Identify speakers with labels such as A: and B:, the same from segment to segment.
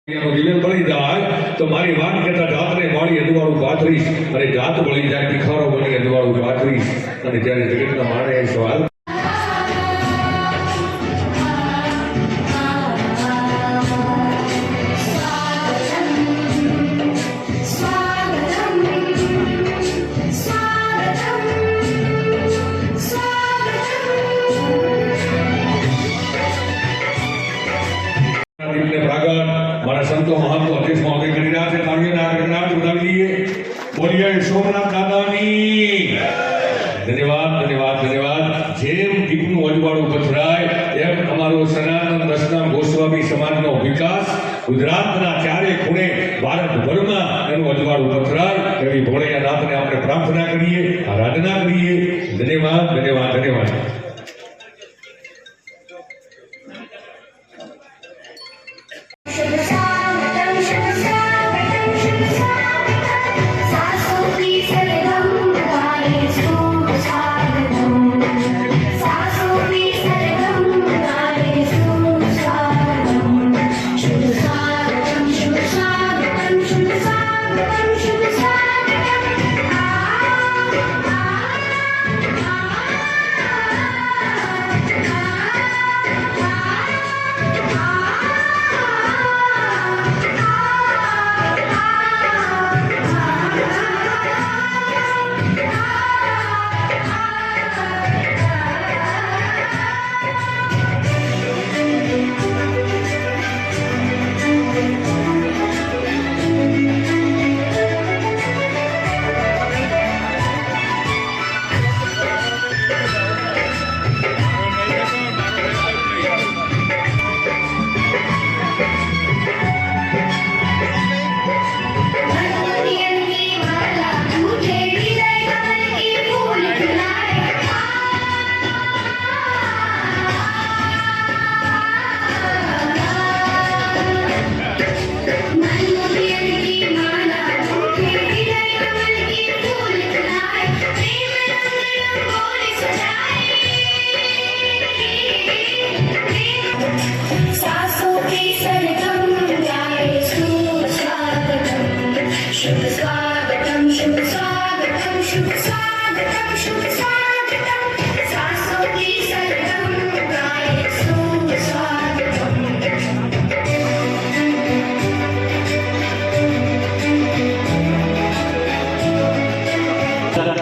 A: દિવેલ બળી જાય તો મારી વાત કહેતા જાતને માળી અજવાળું ગાથરીશ અને જાત બળી જાય ભિખારો બની અજવાળું ગાથરીશ અને જ્યારે જગતના માણે સવાલ संतो महंतो अध्यक्ष महोदय કરી રહ્યા છે તાળીઓના ગણગણાટ વધાવી દઈએ બોલીએ સોમનાથ દાદાની ધન્યવાદ ધન્યવાદ ધન્યવાદ જેમ દીપનું અજવાળું પથરાય એમ અમારો સનાતન દર્શનામ ગોસ્વામી સમાજનો વિકાસ ગુજરાતના ચારે ખૂણે ભારતભરમાં એનું અજવાળું પથરાય એવી ભોળેનાથને આપણે પ્રાર્થના કરીએ આરાધના કરીએ ધન્યવાદ ધન્યવાદ ધન્યવાદ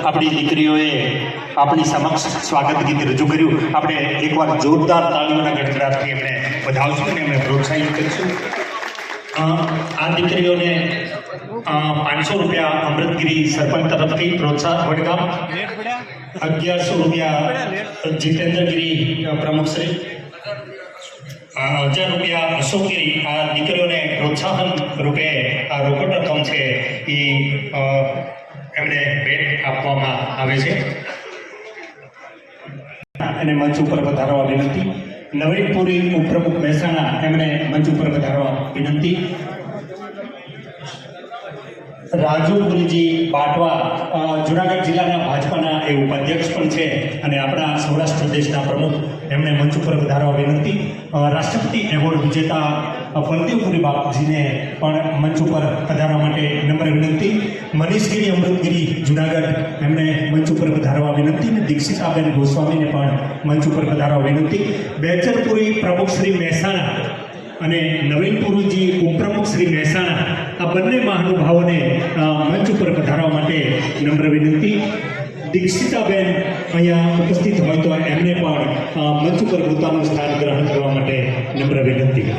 B: આપણી દીકરીઓએ આપણી સમક્ષ સ્વાગત ગીત રજૂ કર્યું. આપણે એકવાર જોરદાર તાળીઓના ગડગડાટથી એમને વધાવશું અને એમને પ્રોત્સાહિત કરીશું. આ દીકરીઓને 500 રૂપિયા અમૃતગીરી સરપંચ તરફથી પ્રોત્સાહન વડગામ, 1100 રૂપિયા જીતેન્દ્રગીરી પ્રમુખશ્રી, 1000 રૂપિયા અશોકગીરી. આ દીકરીઓને પ્રોત્સાહન રૂપે આ રોકડ રકમ છે એ એમને ભેટ આપવામાં આવે છે. અને મંચ ઉપર વધારવા વિનંતી. નવીનપુરી ઉપપ્રમુખ મહેસાણા એમને મંચ ઉપર વધારવા વિનંતી. રાજુપુરીજી બાટવા જુનાગઢ જિલ્લાના ભાજપાના એ ઉપાધ્યક્ષ પણ છે અને આપણા સૌરાષ્ટ્ર પ્રદેશના પ્રમુખ એમને મંચ ઉપર વધારવા વિનંતી. રાષ્ટ્રપતિ એવોર્ડ વિજેતા બલદેવપુરી બાપજીને પણ મંચ ઉપર વધારવા માટે નમ્ર વિનંતી. મનીષગીરી અમૃતગીરી જુનાગઢ એમને મંચ ઉપર વધારવા વિનંતી અને દીક્ષિતાબેન ગોસ્વામીને પણ મંચ ઉપર વધારવા વિનંતી. બેચરપુરી પ્રમુખ શ્રી મહેસાણા અને નવીનપુરીજી ઉપપ્રમુખ શ્રી મહેસાણા આ બંને મહાનુભાવોને મંચ ઉપર વધારવા માટે નમ્ર વિનંતી. દીક્ષિતાબેન અહીંયા ઉપસ્થિત હોય તો એમને પણ મંચ ઉપર પોતાનું સ્થાન ગ્રહણ કરવા માટે નમ્ર વિનંતી.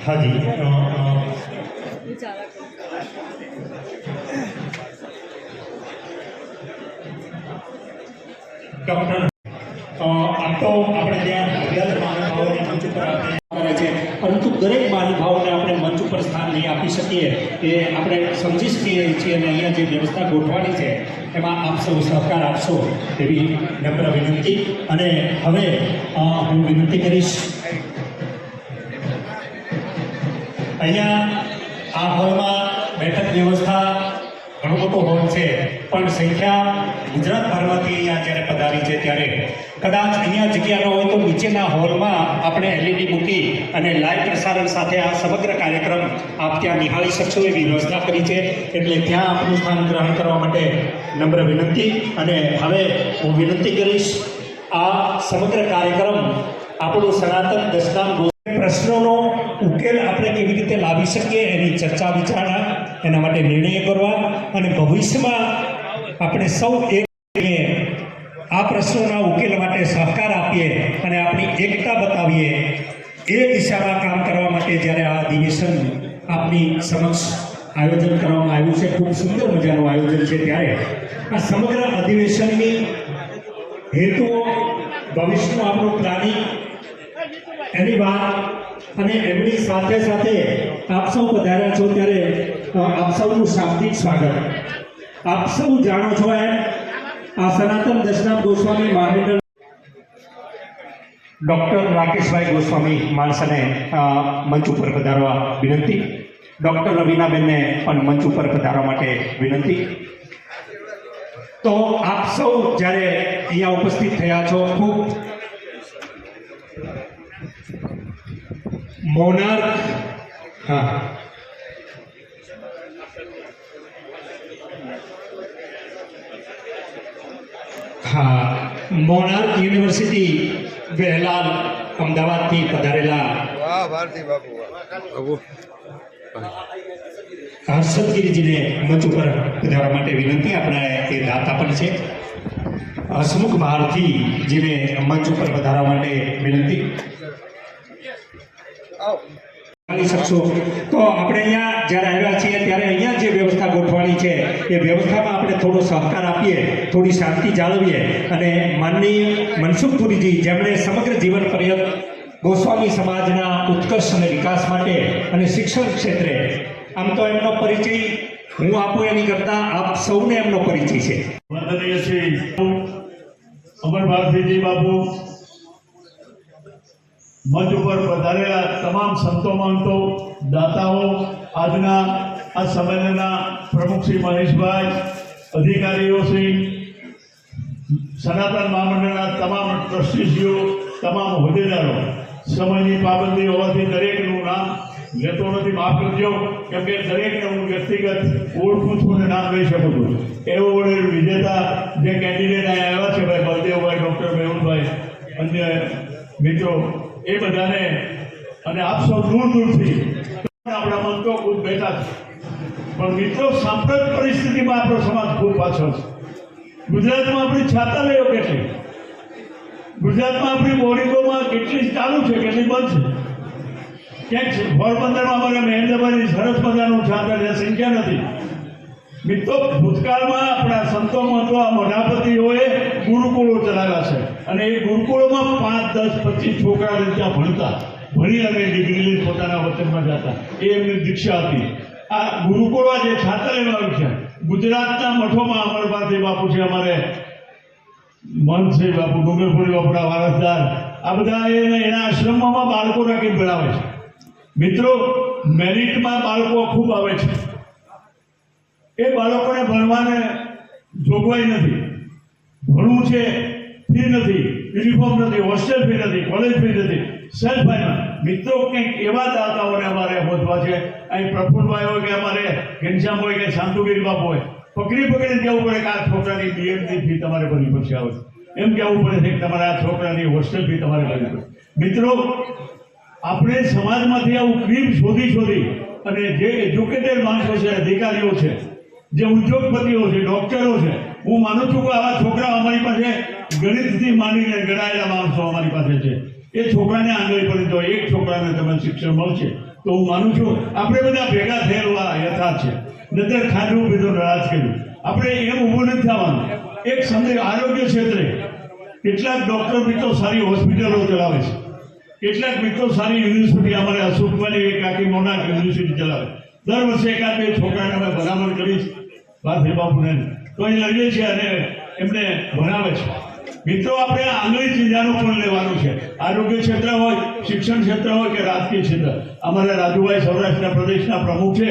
B: हाँ जी ડોક્ટર આમ તો આપણે ત્યાં અભ્યાસ મહાનુભાવોને મંચ ઉપર કરે છે, પરંતુ દરેક મહાનુભાવોને આપણે મંચ ઉપર સ્થાન નહીં આપી શકીએ એ આપણે સમજી શકીએ છીએ અને અહીંયા જે વ્યવસ્થા ગોઠવાની છે એમાં આપ સૌ સહકાર આપશો એવી નમ્ર વિનંતી. અને હવે હું વિનંતી કરીશ, અહીંયા આ હોલમાં બેઠક વ્યવસ્થા ઘણો મોટો હોલ છે, પણ સંખ્યા ગુજરાતભરમાંથી અહીંયા જ્યારે પધારી છે ત્યારે કદાચ અહીંયા જગ્યા ન હોય તો નીચેના હોલમાં આપણે એલઈડી મૂકી અને લાઈવ પ્રસારણ સાથે આ સમગ્ર કાર્યક્રમ આપ ત્યાં નિહાળી શકશો એવી વ્યવસ્થા કરી છે. એટલે ત્યાં આપનું સ્થાન ગ્રહણ કરવા માટે નમ્ર વિનંતી. અને હવે હું વિનંતી કરીશ, આ સમગ્ર કાર્યક્રમ આપણું સનાતન દશનામ પ્રશ્નોનો ઉકેલ આપણે કેવી રીતે લાવી શકીએ એની ચર્ચા વિચારણા, એના માટે નિર્ણય કરવા અને ભવિષ્યમાં આપણે સૌ એક આ પ્રશ્નોના ઉકેલ માટે સહકાર આપીએ અને આપણી એકતા બતાવીએ એ દિશામાં કામ કરવા માટે જ્યારે આ અધિવેશન આપની સમક્ષ આયોજન કરવામાં આવ્યું છે, ખૂબ સુંદર મજાનું આયોજન છે, ત્યારે આ સમગ્ર અધિવેશનની હેતુઓ, ભવિષ્યનું આપણું પ્લાનિંગ, એની વાત અને એમની સાથે સાથે આપ સૌ પધાર્યા છો ત્યારે આપ સૌનું શાબ્દિક સ્વાગત. આપ સૌ જાણો છો એમ આ સનાતન દશનામ ગોસ્વામી મહામંડળ ડૉક્ટર રાકેશભાઈ ગોસ્વામી માણસાને મંચ ઉપર પધારવા વિનંતી. ડૉક્ટર રવીનાબેનને પણ મંચ ઉપર પધારવા માટે વિનંતી. તો આપ સૌ જ્યારે અહીંયા ઉપસ્થિત થયા છો, ખૂબ મોનાર્ક મોનાર્ક યુનિવર્સિટી વેલાલ અમદાવાદથી પધારેલા હર્ષદગીરીજીને મંચ ઉપર પધારવા માટે વિનંતી. આપણા એ દાતા પણ છે. હસમુખ ભારતીજીને મંચ ઉપર પધારવા માટે વિનંતી. શકશો તો આપણે અહીંયા જ્યારે આવ્યા છીએ ત્યારે અહીંયા જે વ્યવસ્થા ગોઠવાની છે એ વ્યવસ્થામાં આપણે થોડો સહકાર આપીએ, થોડી શાંતિ જાળવીએ અને માનનીય મનસુખપુરીજી, જેમણે સમગ્ર જીવન પર્યંત ગોસ્વામી સમાજના ઉત્કર્ષ અને વિકાસ માટે અને શિક્ષણ ક્ષેત્રે, આમ તો એમનો પરિચય હું આપું એની કરતાં આપ સૌને એમનો પરિચય છે.
C: વંદનીય શ્રી અમર ભારતીજી બાપુ, મંચ ઉપર પધારેલા તમામ સંતો મહંતો, દાતાઓ, આજના આ સંમેલનના પ્રમુખ શ્રી મહેશભાઈ, અધિકારીઓ શ્રી, સનાતન મહામંડળના તમામ ટ્રસ્ટીશ્રીઓ, તમામ હોદ્દેદારો, સમયની પાબંદી હોવાથી દરેકનું નામ લેતો નથી, માફ કરજો, કેમ કે દરેકને હું વ્યક્તિગત ઓળખું છું અને નામ લઈ શકું છું. એવો વડે વિજેતા જે કેન્ડિડેટ અહીંયા આવ્યા છે, ભાઈ બલદેવભાઈ, ડૉક્ટર મેહુલભાઈ, અન્ય મિત્રો, એ બધાને અને આપ સૌ દૂર દૂરથી આપણા મંત્રો ખૂબ બેઠા છે, પણ મિત્રો સાંપ્રત પરિસ્થિતિમાં આપણો સમાજ ખૂબ પાછળ છે. ગુજરાતમાં આપણી છાત્રાલયો કેટલી, ગુજરાતમાં આપણી બોર્ડિંગોમાં કેટલી ચાલુ છે, કેટલી બંધ છે. ક્યાંક પોરબંદરમાં અમારે મહેન્દ્રભાઈની સરસ મજાનું છાત્રાલય, સંખ્યા નથી. મિત્રો ભૂતકાળમાં આપણા સંતો મહંતો, મઠાપતિઓએ ગુરુકુળો ચલાવ્યા છે અને એ ગુરુકુળોમાં 5, 10, 25 છોકરા ત્યાં ભણતા, ભણી અને ડિગ્રી લઈ પોતાના વતનમાં જતા. એ એમની દીક્ષા હતી. આ ગુરુકુળો જે છાત્રાલયમાં આવ્યું છે, ગુજરાતના મઠોમાં અમર ભારતી બાપુ છે, અમારે મહંતશ્રી બાપુ, ડુંગરપુરી બાપુના વારસદાર, આ બધા એના આશ્રમોમાં બાળકો રાખીને ભણાવે છે. મિત્રો મેરિટમાં બાળકો ખૂબ આવે છે. એ બાળકોને ભણવાને જોગવાઈ નથી. ભણવું છે, ફી નથી, યુનિફોર્મ નથી, હોસ્ટેલ ફી નથી, કોલેજ ફી નથી, સેલ્ફ ફાઇનાન્સ. મિત્રો કંઈક એવા દાતાઓને અમારે હોદવા છે. અહીં પ્રફુલભાઈ હોય કે અમારે ઘનશ્યામ હોય કે શાંતુગીરી બાપુ હોય, પકડી પકડીને કહેવું પડે કે આ છોકરાની બીએડની ફી તમારે ભરવી પડશે. આવે એમ કહેવું પડે છે કે તમારે આ છોકરાની હોસ્ટેલ ફી તમારે ભરવી પડે. મિત્રો આપણે સમાજમાંથી આવું ક્રીમ શોધી અને જે એજ્યુકેટેડ માણસો છે, અધિકારીઓ છે, જે ઉદ્યોગપતિઓ છે, ડોક્ટરો છે, હું માનું છું કે આવા છોકરા અમારી પાસે ગણિતથી માંડીને ગણાયેલા માણસો અમારી પાસે છે. એ છોકરાને આંગળી પડી તો એક છોકરાને તમે શિક્ષણ મળશે તો હું માનું છું આપણે બધા ભેગા થયેલા યથાર્થ છે. નતર ખાધું પીધું રાજ કર્યું. આપણે એમ ઊભું નથી થવાનું. એક સમય આરોગ્ય ક્ષેત્રે કેટલાક ડોક્ટર મિત્રો સારી હોસ્પિટલો ચલાવે છે, કેટલાક મિત્રો સારી યુનિવર્સિટી અમારે અશોકભાઈ એક આખી મોનાક યુનિવર્સિટી ચલાવે દર વર્ષે એકાદ બે છોકરાને અમે ભલામણ કરીશ ભારતી બાપુને તો એ લઈએ છીએ અને એમને ભણાવે છે. મિત્રો આપણે આંગળી ચીજાનું પણ લેવાનું છે. આરોગ્ય ક્ષેત્ર હોય, શિક્ષણ ક્ષેત્ર હોય કે રાજકીય ક્ષેત્ર. અમારા રાજુભાઈ સૌરાષ્ટ્ર પ્રદેશના પ્રમુખ છે,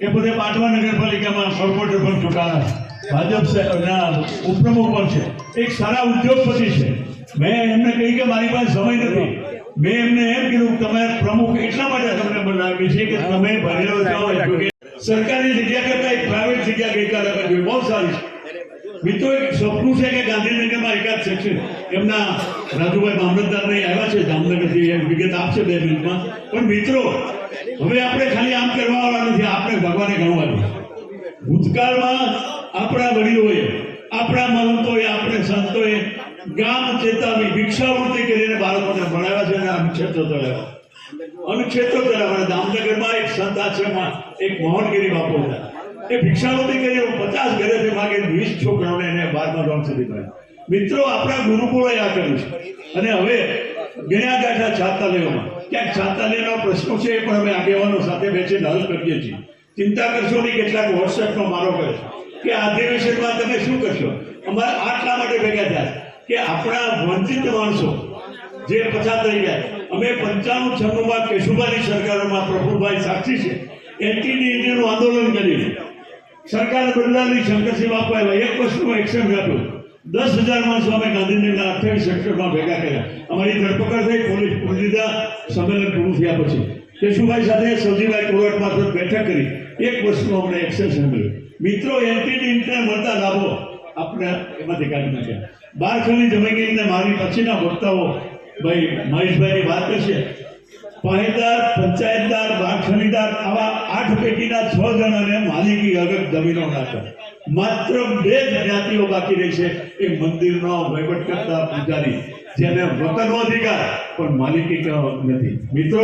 C: એ પોતે પાટવા નગરપાલિકામાં કોર્પોરેટર પણ ચૂંટાણા છે, ભાજપના ઉપપ્રમુખ પણ છે, એક સારા ઉદ્યોગપતિ છે. મેં એમને કહી કે મારી પાસે સમય નથી, મેં એમને એમ કીધું તમે પ્રમુખ એટલા માટે તમને બનાવી છે કે તમે ભણેલો જાઓ. સરકારી જગ્યા કરતા એક પ્રાઇવેટ જગ્યા ગઈકાલે કરવી બહુ સારી છે. મિત્રો એક સપનું છે કે ગાંધીનગરમાં એકાદ સેક્શન એમના રાજુભાઈ મામલતદાર નહીં આવ્યા છે જામનગરથી, એમ વિગત આપશે 2 મિનિટમાં. પણ મિત્રો હવે આપણે ખાલી આમ કરવાવાળા નથી, આપણે ભગવાને ગણવાનું. ભૂતકાળમાં આપણા વડીલોએ, આપણા મહંતોએ, આપણે સંતોએ ગામ ચેતાવી ભિક્ષાવૃત્તિ કરીને બાળકોને ભણાવ્યા છે અને અનુક્ષેત્રો ચલાવ્યા. અનુક્ષેત્રો ચલાવ્યા. જામનગરમાં એક સંત આશ્રમમાં એક મોહનગીરી બાપુ હતા, એ ભિક્ષાવૃત્તિ કરી 50 ઘરેથી માગે 20 છોકરાઓને એને 12મા ધોરણ સુધી ભણ્યા. મિત્રો આપણા ગુરુકુળોએ આ કર્યું છે અને હવે ગણ્યા ગાંઠા છાત્રાલયોમાં ક્યાંક છાત્રાલયના પ્રશ્નો છે એ પણ અમે આગેવાનો સાથે બેસીને હલ કરીએ છીએ. ચિંતા કરશો નહીં. કેટલાક વોટ્સએપમાં મારો કહે છે કે આ અધિવેશનમાં તમે શું કરશો. અમારે આટલા માટે ભેગા થયા કે આપણા વંચિત માણસો જે પછાત રહી ગયા. અમે 95-96માં કેશુભાઈની સરકારોમાં પ્રફુલભાઈ સાક્ષી છે એન્ટી આંદોલન કર્યું. સરકાર બદલાવી શંકરસિંહ બાપુ આવ્યા, એક વર્ષનું એક્શન આપ્યું. 10,000 માણસો અમે ગાંધીનગરના 28 સેક્ટરમાં ભેગા કર્યા. અમારી ધરપકડ થઈ, પોલીસ પૂરી દીધા. સંમેલન પૂરું થયા પછી કેશુભાઈ સાથે સૌજીભાઈ કોર્ટ મારફત બેઠક કરી 1 વર્ષનું અમને એક્શન મળ્યું. મિત્રો એન્ટી મળતા લાભો આપણે એમાંથી કાઢી નાખ્યા. 12 ખંડની જમીનને મારી પછીના વક્તાઓ ભાઈ મહેશભાઈની વાત કરશે. પાણીદાર, પંચાયતદાર, બારખણીદાર આવા 8 પૈકીના 6 જણાને માલિકી હક જમીનો નાખે. માત્ર 2 જ જ્ઞાતિઓ બાકી રહી છે, એ મંદિરનો વહીવટ કરતા પૂજારી, જેને વતનનો અધિકાર પણ માલિકી નથી. મિત્રો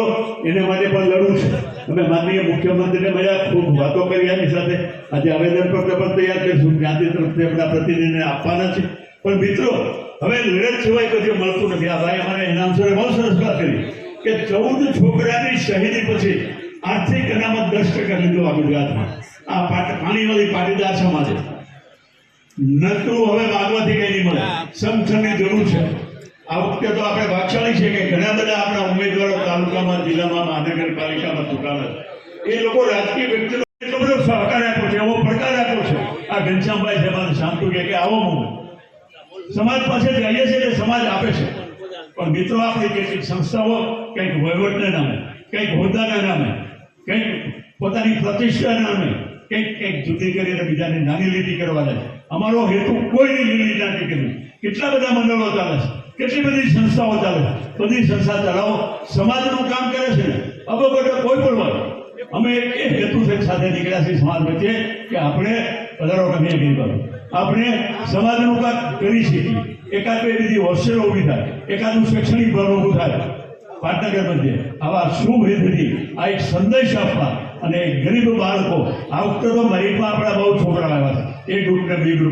C: એને માટે પણ લડવું છે. અમે માનનીય મુખ્યમંત્રીને મળ્યા, ખૂબ વાતો કરી એની સાથે. આજે આવેદનપત્ર પણ તૈયાર કરીશું, જ્ઞાતિ તરફથી આપણા પ્રતિનિધિને આપવાના છે. પણ મિત્રો હવે લડત સિવાય કશું મળતું નથી. આ ભાઈ અમારે ઇનામસરે બહુ સરસ વાત કરી કે 14 છોકરાની શહીદી પછી આર્થિક અનામત 10% લીધું આ ગુજરાતમાં. આ પાણીવાળી પાટીદાર સમાજે નકરું હવે માગવાથી કઈ નહીં મળે. સંગઠનની જરૂર છે. આ વખતે તો આપણે ભાગશાળી છે કે ઘણા બધા આપણા ઉમેદવારો તાલુકામાં, જિલ્લામાં, મહાનગરપાલિકામાં ચૂંટાણા છે. એ લોકો રાજકીય વ્યક્તિનો એટલો બધો સહકાર આપ્યો છે, એવો પડકાર આપ્યો છે. આ ઘનશ્યામભાઈ સાહેબ શાંતુ કે આવો હું સમાજ પાસે જઈએ છીએ એટલે સમાજ આપે છે. પણ મિત્રો આપણી કેટલીક સંસ્થાઓ કંઈક વહીવટના નામે, કંઈક હોદ્દાના નામે, કંઈક પોતાની પ્રતિષ્ઠાના નામે કંઈક જુદી કરીને બીજાને નાની લીટી કરવા જાય. અમારો હેતુ કોઈની લીટી નથી કરવી. કેટલા બધા મંડળો ચાલે છે, કેટલી બધી સંસ્થાઓ ચાલે છે. બધી સંસ્થા ચલાવો, સમાજનું કામ કરે છે ને અબગડો કોઈ પણ વાત. અમે એ હેતુ સાથે નીકળ્યા છીએ સમાજ વચ્ચે કે આપણે પધારો કમીએ નહીં કરો, આપણે સમાજનું કામ કરી શકીએ. એકાદ બે બીજી હોસ્ટેલો ઊભી થાય, એકાદું શૈક્ષણિક ભવન ઊભું થાય પાટનગર મધ્યે. આવા શુભ હેતુથી આ એક સંદેશ આપવા અને ગરીબ બાળકો આ વખતે તો મરીમાં આપણા બહુ છોકરા આવ્યા છે. એ ગ્રુપ ને બી ગ્રુપ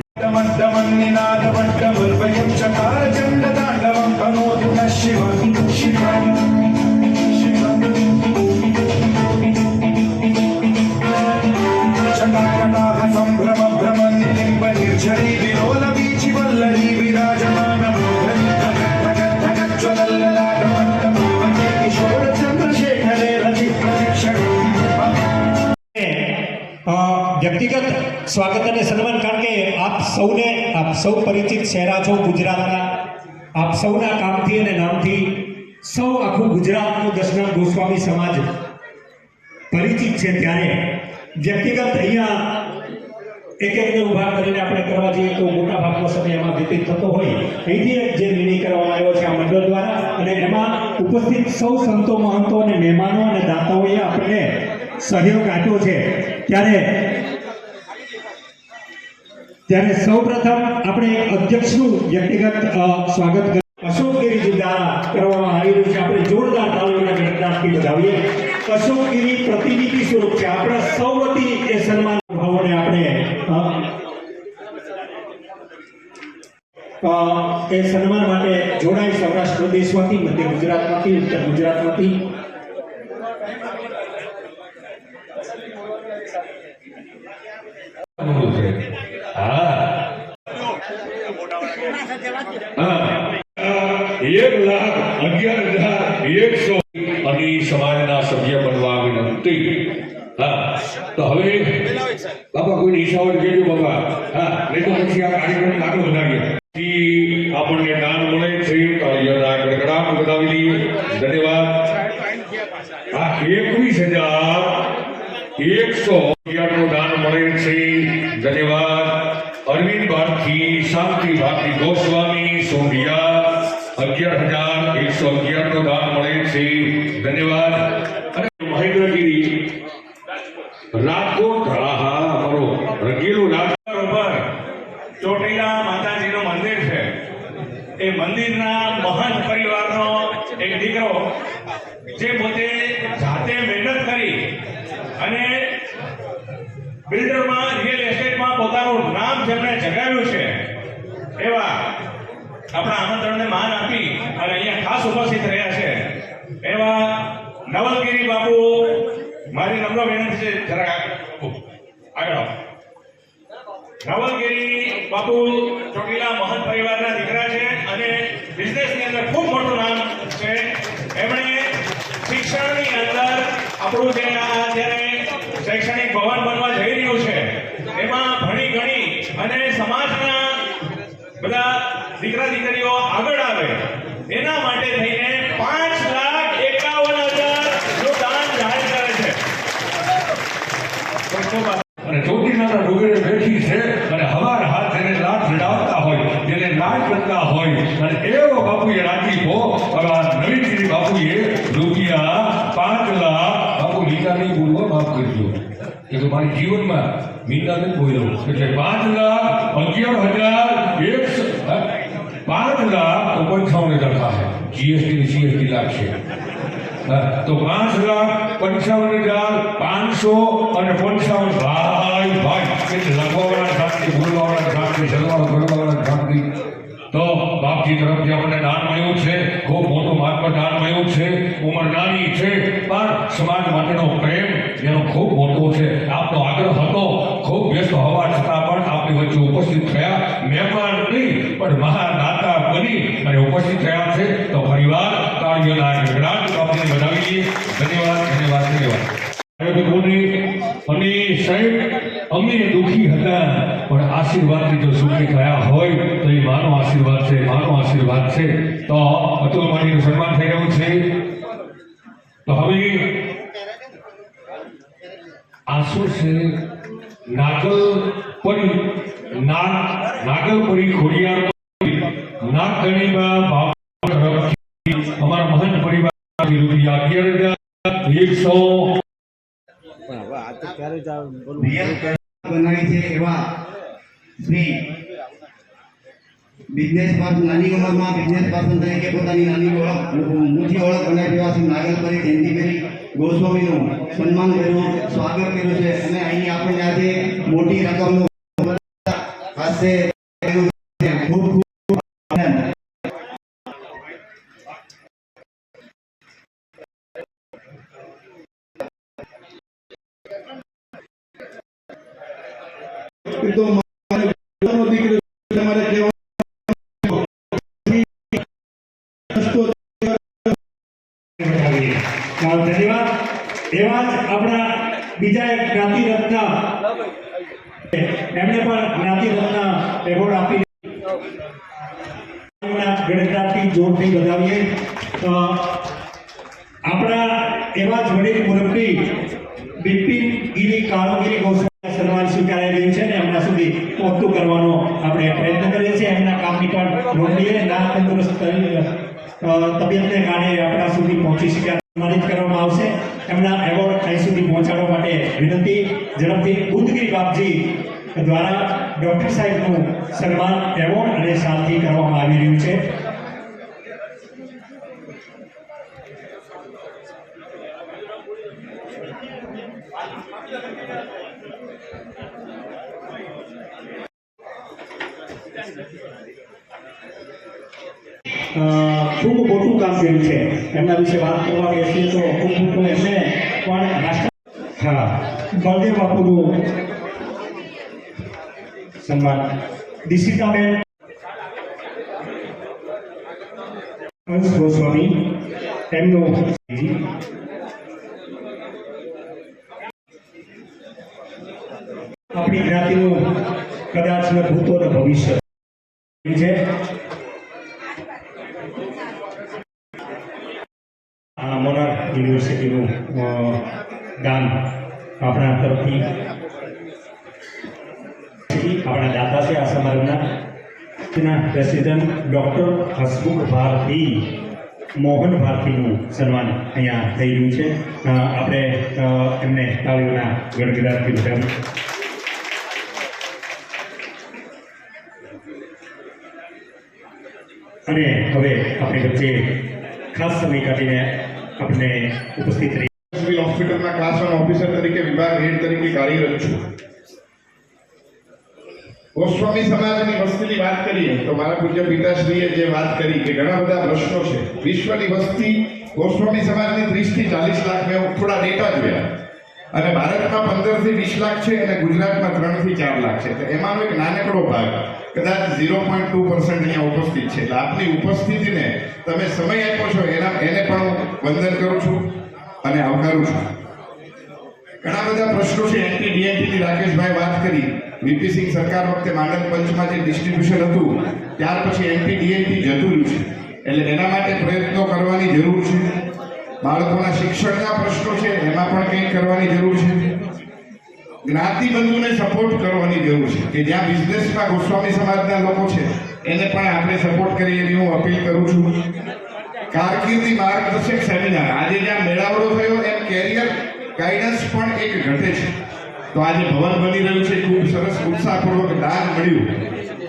B: વ્યક્તિગત સ્વાગત અને સન્માન, કારણ કે આપ સૌ પરિચિત ચહેરા છો ગુજરાતના. આપ સૌના કામથી અને નામથી સૌ આખું ગુજરાતનું દશનામ ગોસ્વામી સમાજ પરિચિત છે. ત્યારે વ્યક્તિગત અહીંયા એક ઉભા કરીને આપણે કરવા જઈએ તો મોટા ભાગનો સમય એમાં વ્યતીત થતો હોય. અહીંથી જે નિર્ણય કરવામાં આવ્યો છે આ મંડળ દ્વારા, અને એમાં ઉપસ્થિત સૌ સંતો, મહંતો અને મહેમાનો અને દાતાઓએ આપણને સહયોગ આપ્યો છે. ત્યારે સૌપ્રથમ આપણે અધ્યક્ષનું વ્યક્તિગત સ્વાગત અશોકગીરી દ્વારા કરવામાં આવી રહ્યું છે. આપણે જોરદાર તાળીઓના ગણતરીથી વધાવીએ. અશોકગીરી પ્રતિનિધિ સ્વરૂપ છે. આપણા સૌ વતી એ સન્માન ભાવોને આપણે એ સન્માન માટે જોડાઈ સૌરાષ્ટ્ર પ્રદેશમાંથી, મધ્ય ગુજરાતમાંથી, ઉત્તર ગુજરાતમાંથી
A: હા 1,11,100 અને સમાજના સભ્ય બનવા વિનંતી. હા તો હવે બાપા કોઈ ઈચ્છા હોય તો કહેજો બાપા. હા નહીં તો પછી આ કાર્યક્રમ આગળ વધારીએ. આપણને દાન મળે છે તો અહીંયાના ગડગડાટ બતાવી દઈએ. ધન્યવાદ. આ 21,111 નું દાન મળે છે. ધન્યવાદ. અરવિંદ ભારતી, શાંતિ ભારતી ગોસ્વામી સોંઢિયા 11,111 નું દાન મળે છે. ધન્યવાદ. અને મહેન્દ્રગીરી રાજકોટ અમારો રંગીલું રાજકોટ ઉપર ચોટીલા માતાજીનું મંદિર છે. એ મંદિરના મહંત પરિવારનો એક દીકરો જે પોતે જાતે મહેનત કરી અને બિલ્ડરમાં રિયલ એસ્ટેટમાં પોતાનું નામ જેમણે જગાવ્યું છે એવા આપણા આમંત્રણને માન આપી અને અહીંયા ખાસ ઉપસ્થિત રહ્યા છે એવા નવલગીરી બાપુ, મારી નમ્ર વિનંતી છે જરા આગળ આવો. નવલગીરી બાપુ ચોટીલા મહંત પરિવારના દીકરા છે અને બિઝનેસની અંદર ખૂબ મોટું નામ છે. એમણે શિક્ષણની અંદર આપણું જે અત્યારે શૈક્ષણિક ભવન બનવા જઈ રહ્યું છે એમાં ભણી ગણી અને સમાજના બધા દીકરા દીકરીઓ આગળ આવે એના માટે થઈને 5,51,000 નું દાન જાહેર કરે છે. અને ચોટીલાના ડુંગરે બેઠી છે અને હવાર હાથ જેને લાટ લડાવતા હોય, જેને લાટ કરતા હોય અને એવો બાપુએ રાજીપો નવીનગીરી બાપુએ રૂપિયા 5 લાખ બાપુ મીઠા નહીં બોલવા માફ કરજો. એ તો મારી જીવનમાં મીઠા નહીં બોલ્યો એટલે 5,11,100 થાય. જીએસટી ની સીએસટી લાગશે તો 5,55,500 અને 55 ભાઈ એટલે લખવાવાળા શાંતિ, બોલવાવાળા શાંતિ, ચલવાવાળા શાંતિ. તો બાપજી તરફથી આપણને દાન મળ્યું છે. ખૂબ મોટું મહાત્મા દાન મળ્યું છે. ઉંમર નાની છે પણ સમાજ માટેનો પ્રેમ એનો ખૂબ મોટો છે. આપનો આગ્રહ હતો, ખૂબ વ્યસ્ત હોવા છતાં પણ આપની વચ્ચે ઉપસ્થિત થયા. મહેમાન નહીં પણ મહાદાતા બની અને ઉપસ્થિત થયા છે. તો ફરીવાર તાળીઓના ગડગડાટ બાપજીને વધાવી દઈએ. ધન્યવાદ, ધન્યવાદ, ધન્યવાદ. અને સાહેબ અમે દુઃખી હતા પણ આશીર્વાદથી જો સુખી થયા હોય તો એ માનો આશીર્વાદ છે, માનો આશીર્વાદ છે. તો અતુલ માણીનું સન્માન થઈ રહ્યું છે. તો હવે આંસુ છે નાગલપરી ખોડિયાર નાગધણીમાં બાપ તરફથી અમારા મહંત પરિવાર રૂપિયા 11,100
D: બનાવી છે એવા શ્રી બિઝનેસ પર્સન, નાની ઉંમરમાં બિઝનેસ પર્સન તરીકે પોતાની નાની મોટી ઓળખ બનાવી એવા શ્રી નાગલપરી જયંતિબેન ગોસ્વામીનું સન્માન કર્યું, સ્વાગત કર્યું છે અને અહીં આપણને આજે મોટી રકમનું હાસ્ય ખૂબ ખૂબ આનંદ. તો દીકરો તમારે
B: ધન્યવાદ. એવા જ આપણા બીજા એક જ્ઞાતિ રત્ન, એમણે પણ જ્ઞાતિ રત્ન એવોર્ડ આપી ગણતરી જોરથી બતાવીએ. આપણા એવા જ વડીલ મુરબ્બી બિપિન ગીરી કાળોગીરી ગોસ્વામી સન્માન સ્વીકારાઈ રહ્યું છે ને એમના સુધી પહોંચતું કરવાનો આપણે પ્રયત્ન કરીએ છીએ. એમના કામની પણ નોંધ લઈએ. ના તંદુરસ્ત તબિયતને કારણે આપણા સુધી પહોંચી શક્યા સન્માનિત કરવામાં આવશે. એમના એવોર્ડ અહીં સુધી પહોંચાડવા માટે વિનંતી. ઝડપથી બુદ્ધગીરી બાપજી દ્વારા ડોક્ટર સાહેબનું સન્માન એવોર્ડ અને શાલથી કરવામાં આવી રહ્યું છે. ખૂબ મોટું કામ કર્યું છે. એમના વિશે વાત કરવા બેસીએ તો ખૂબ મોટું એમને પણ હા બળદેવ બાપુનું સન્માન. દિશિકાબેન હંસ ગોસ્વામી એમનું આપણી જ્ઞાતિનું કદાચ ન ભૂતો ન ભવિષ્ય છે. આ મોનાર્ક યુનિવર્સિટીનું દાન આપણા તરફથી આપણા દાતા છે. આ સમારંભના પ્રેસિડેન્ટ ડૉક્ટર હસમુખ ભારતી મોહન ભારતીનું સન્માન અહીંયા થઈ રહ્યું છે. આપણે એમને તાળીઓના ગડગડાટથી ઉઠાવી. અને હવે આપણી વચ્ચે ખાસ સમય કાઢીને આપણને ઉપસ્થિત રહી
E: સિવિલ હોસ્પિટલના ક્લાસ 1 ઓફિસર તરીકે વિભાગ હેડ તરીકે કાર્યરત છું. ગોસ્વામી સમાજની વસ્તીની વાત કરીએ તો મારા પૂજ્ય પિતાશ્રીએ જે વાત કરી કે ઘણા બધા પ્રશ્નો છે. વિશ્વની વસ્તી ગોસ્વામી સમાજની 30 થી 40 લાખ મેં થોડા ડેટા જોયા અને ભારતમાં 15 થી 20 લાખ છે અને ગુજરાતમાં 3 થી 4 લાખ છે. તો એમાંનો એક નાનકડો ભાગ કદાચ 0.2% અહીંયા ઉપસ્થિત છે. એટલે આપની ઉપસ્થિતિને તમે સમય આપ્યો છો એને પણ હું વંદન કરું છું અને આવકારું છું. ઘણા બધા પ્રશ્નો છે. એનપીડીએનટીની રાકેશભાઈ વાત કરી. વીપી સિંહ સરકાર વખતે માંડલ પંચમાં જે ડિસ્ટ્રીબ્યુશન હતું ત્યાર પછી એનપીડીએનટી જતું રહ્યું છે. એટલે એના માટે પ્રયત્નો કરવાની જરૂર છે. બાળકોના શિક્ષણના પ્રશ્નો છે એમાં પણ કંઈક કરવાની જરૂર છે. જ્ઞાતિબંધુને સપોર્ટ કરવાની જરૂર છે કે જ્યાં બિઝનેસમાં ગોસ્વામી સમાજના લોકો છે એને પણ આપણે સપોર્ટ કરીએ એવી હું અપીલ કરું છું. કારકિર્દી માર્ગદર્શક સેમિનાર આજે જ્યાં મેળાવડો થયો એમ કેરિયર ગાઈડન્સ પણ એક ઘટે છે. તો આજે ભવન બની રહ્યું છે. ખૂબ સરસ ઉત્સાહપૂર્વક દાન મળ્યું.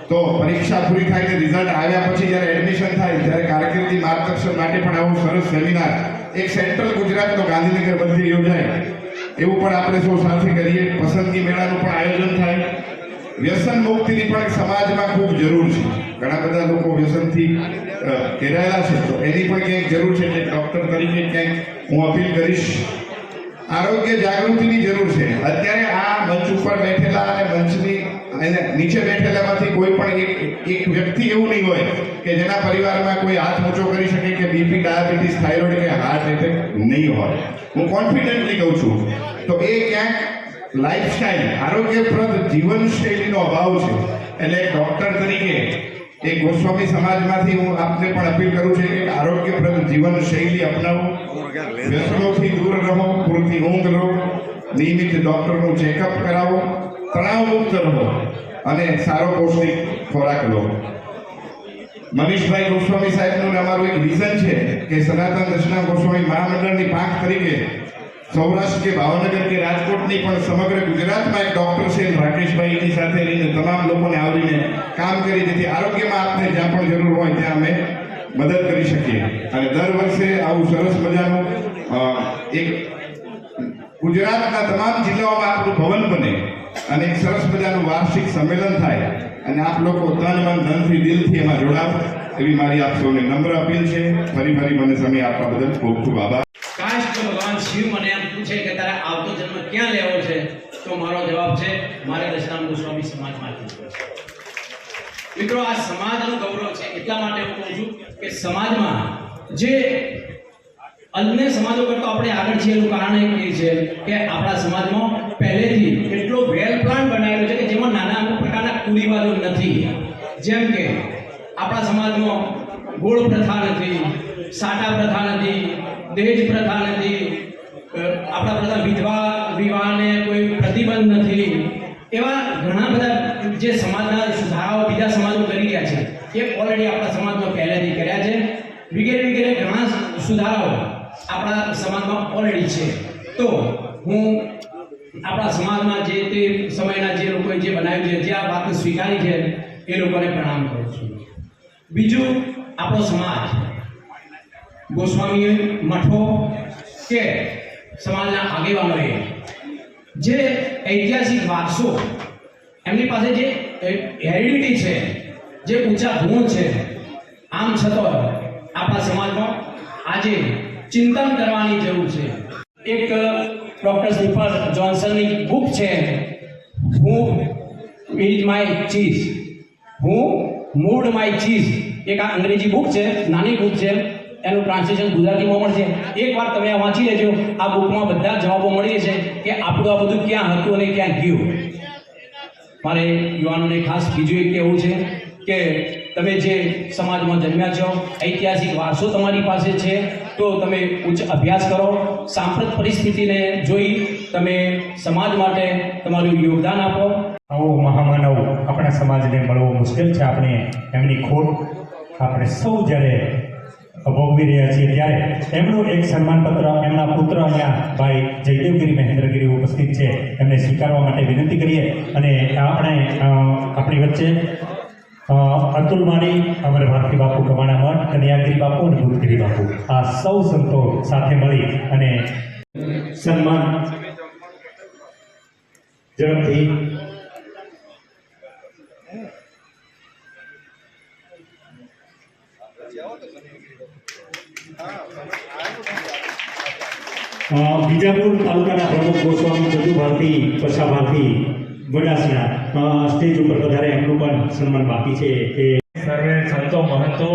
E: તો પરીક્ષા પૂરી થાય ને રિઝલ્ટ આવ્યા પછી જ્યારે એડમિશન થાય ત્યારે કારકિર્દી માર્ગદર્શન માટે પણ આવું સરસ સેમિનાર એક સેન્ટ્રલ ગુજરાતનો ગાંધીનગર મધ્ય યોજાય એવું પણ આપણે સૌ સાથે કરીએ. પસંદગી મેળાનું પણ આયોજન થાય. વ્યસન મુક્તિની પણ સમાજમાં ખૂબ જરૂર છે. ઘણા બધા લોકો વ્યસનથી ઘેરાયેલા છે તો એની પણ ક્યાંક જરૂર છે. એટલે ડૉક્ટર તરીકે ક્યાંક હું અપીલ કરીશ. આરોગ્ય જાગૃતિની જરૂર છે. અત્યારે આ મંચ ઉપર બેઠેલા અને મંચની નીચે બેઠેલામાંથી કોઈ પણ એક વ્યક્તિ એવું નહીં હોય કે જેના પરિવારમાં કોઈ હાથ ઊંચો કરી શકે કે બીપી ડાયાબિટીસ થાઇરોઇડ કે હાર્ટ એટેક નહીં હોય. હું કોન્ફિડન્ટલી કહું છું. તો એ ક્યાંક લાઈફસ્ટાઈલ આરોગ્યપ્રદ જીવનશૈલીનો અભાવ છે. એટલે ડૉક્ટર તરીકે એક ગોસ્વામી સમાજમાંથી હું આપને પણ અપીલ કરું છું કે આરોગ્યપ્રદ જીવનશૈલી અપનાવો. વ્યસનોથી દૂર રહો. પૂરતી ઊંઘ લો. નિયમિત ડૉક્ટરનું ચેકઅપ કરાવો. તણાવ મુક્ત રહો અને સારો પૌષ્ટિક ખોરાક લો. મનીષભાઈ ગોસ્વામી સાહેબનું અમારું એક વિઝન છે કે સનાતન દર્શના ગોસ્વામી મહામંડળની પાંખ તરીકે સૌરાષ્ટ્ર કે ભાવનગર કે રાજકોટની પણ સમગ્ર ગુજરાતમાં એક ડૉક્ટર છે રાકેશભાઈની સાથે રહીને તમામ લોકોને આવરીને કામ કરી જેથી આરોગ્યમાં આપને જ્યાં પણ જરૂર હોય ત્યાં અમે મદદ કરી શકીએ. અને દર વર્ષે આવું સરસ મજાનું એક ગુજરાતના તમામ જિલ્લાઓમાં આપણું ભવન બને અને એક સરસ મજાનું વાર્ષિક સંમેલન થાય અને આપ લોકો તન મન ધનથી દિલથી એમાં જોડાવ એવી મારી આપ સૌને નમ્ર અપીલ છે. ફરી મને સમય આપવા બદલ ખૂબ ખૂબ આભાર.
F: કાશ જો ભગવાન શિવ મને એમ પૂછે કે તારે આવતો જન્મ ક્યાં લેવો છે તો મારો જવાબ છે મારે દશનામ ગોસ્વામી સમાજમાંથી. મિત્રો આ સમાજનું ગૌરવ છે. એટલા માટે હું કહું છું કે સમાજમાં જે અન્ય સમાજો કરતા આપણે આગળ છીએ એનું કારણ એક એ છે કે આપણા સમાજમાં પહેલેથી એટલો વેલ પ્લાન બનાવેલો છે કે જેમાં નાના અમુક પ્રકારના કુરિવાજો નથી. જેમ કે આપણા સમાજમાં ગોળ પ્રથા નથી, સાટા પ્રથા નથી, દહેજ પ્રથા નથી, આપણા બધા વિધવા વિવાહને કોઈ પ્રતિબંધ નથી. એવા ઘણા બધા જે સમાજના સુધારાઓ બીજા સમાજો કરી રહ્યા છે એ ઓલરેડી આપણા સમાજમાં પહેલેથી કર્યા છે. વગેરે ઘણા સુધારાઓ આપણા સમાજમાં ઓલરેડી છે. તો હું આપણા સમાજમાં જે તે સમયના જે લોકોએ જે બનાવ્યું છે, જે આ વાતને સ્વીકારી છે એ લોકોને પ્રણામ કરું છું. બીજું, આપણો સમાજ ગોસ્વામી મઠો કે સમાજના આગેવાનોએ જે ઐતિહાસિક વારસો એમની પાસે જે હેરિડિટી છે, જે ઊંચા ગુણ છે, આમ છતાં આપણા સમાજમાં આજે ચિંતન કરવાની જરૂર છે. એક ડોક્ટર સ્ટીફન જોન્સનની બુક છે હુ ઇઝ માય ચીઝ, હું મૂડ માય ચીઝ. એક આ અંગ્રેજી બુક છે, નાની બુક છે, એનું ટ્રાન્સલેશન ગુજરાતીમાં પણ છે. એકવાર તમે આ વાંચી લેજો. આ બુકમાં બધા જવાબો મળી છે કે આપણું આ બધું ક્યાં હતું અને ક્યાં ગયું. મારે યુવાનોને ખાસ બીજું એક કહેવું છે કે તમે જે સમાજમાં જન્મ્યા છો, ઐતિહાસિક વારસો તમારી પાસે છે, તો તમે ઉચ્ચ અભ્યાસ કરો. સાંપ્રત પરિસ્થિતિને જોઈ તમે સમાજ માટે તમારું યોગદાન આપો.
B: આવો મહામાનવ આપણા સમાજને મળવો મુશ્કેલ છે. આપણે એમની ખોટ આપણે સૌ જ્યારે ભોગવી રહ્યા છીએ ત્યારે એમનું એક સન્માનપત્ર એમના પુત્ર અહીંયા ભાઈ જયદેવગીરી મહેન્દ્રગીરી ઉપસ્થિત છે, એમને સ્વીકારવા માટે વિનંતી કરીએ. અને આપણે આપણી વચ્ચે અતુલ માળી, અમર ભારતી બાપુ કમાણા મઠ, કન્યાગીરી બાપુ અને ભૂતગીરી બાપુ, આ સૌ સંતો સાથે મળી અને સન્માન ઝડપથી બીજાપુર તાલુકાના પ્રમુખ ગોસ્વામી ચંદુ ભારતી પશા ભારતી વડાસણા સ્ટેજ ઉપર વધારે એમનું પણ સન્માન બાકી છે. એ
G: સર્વે સંતો મહંતો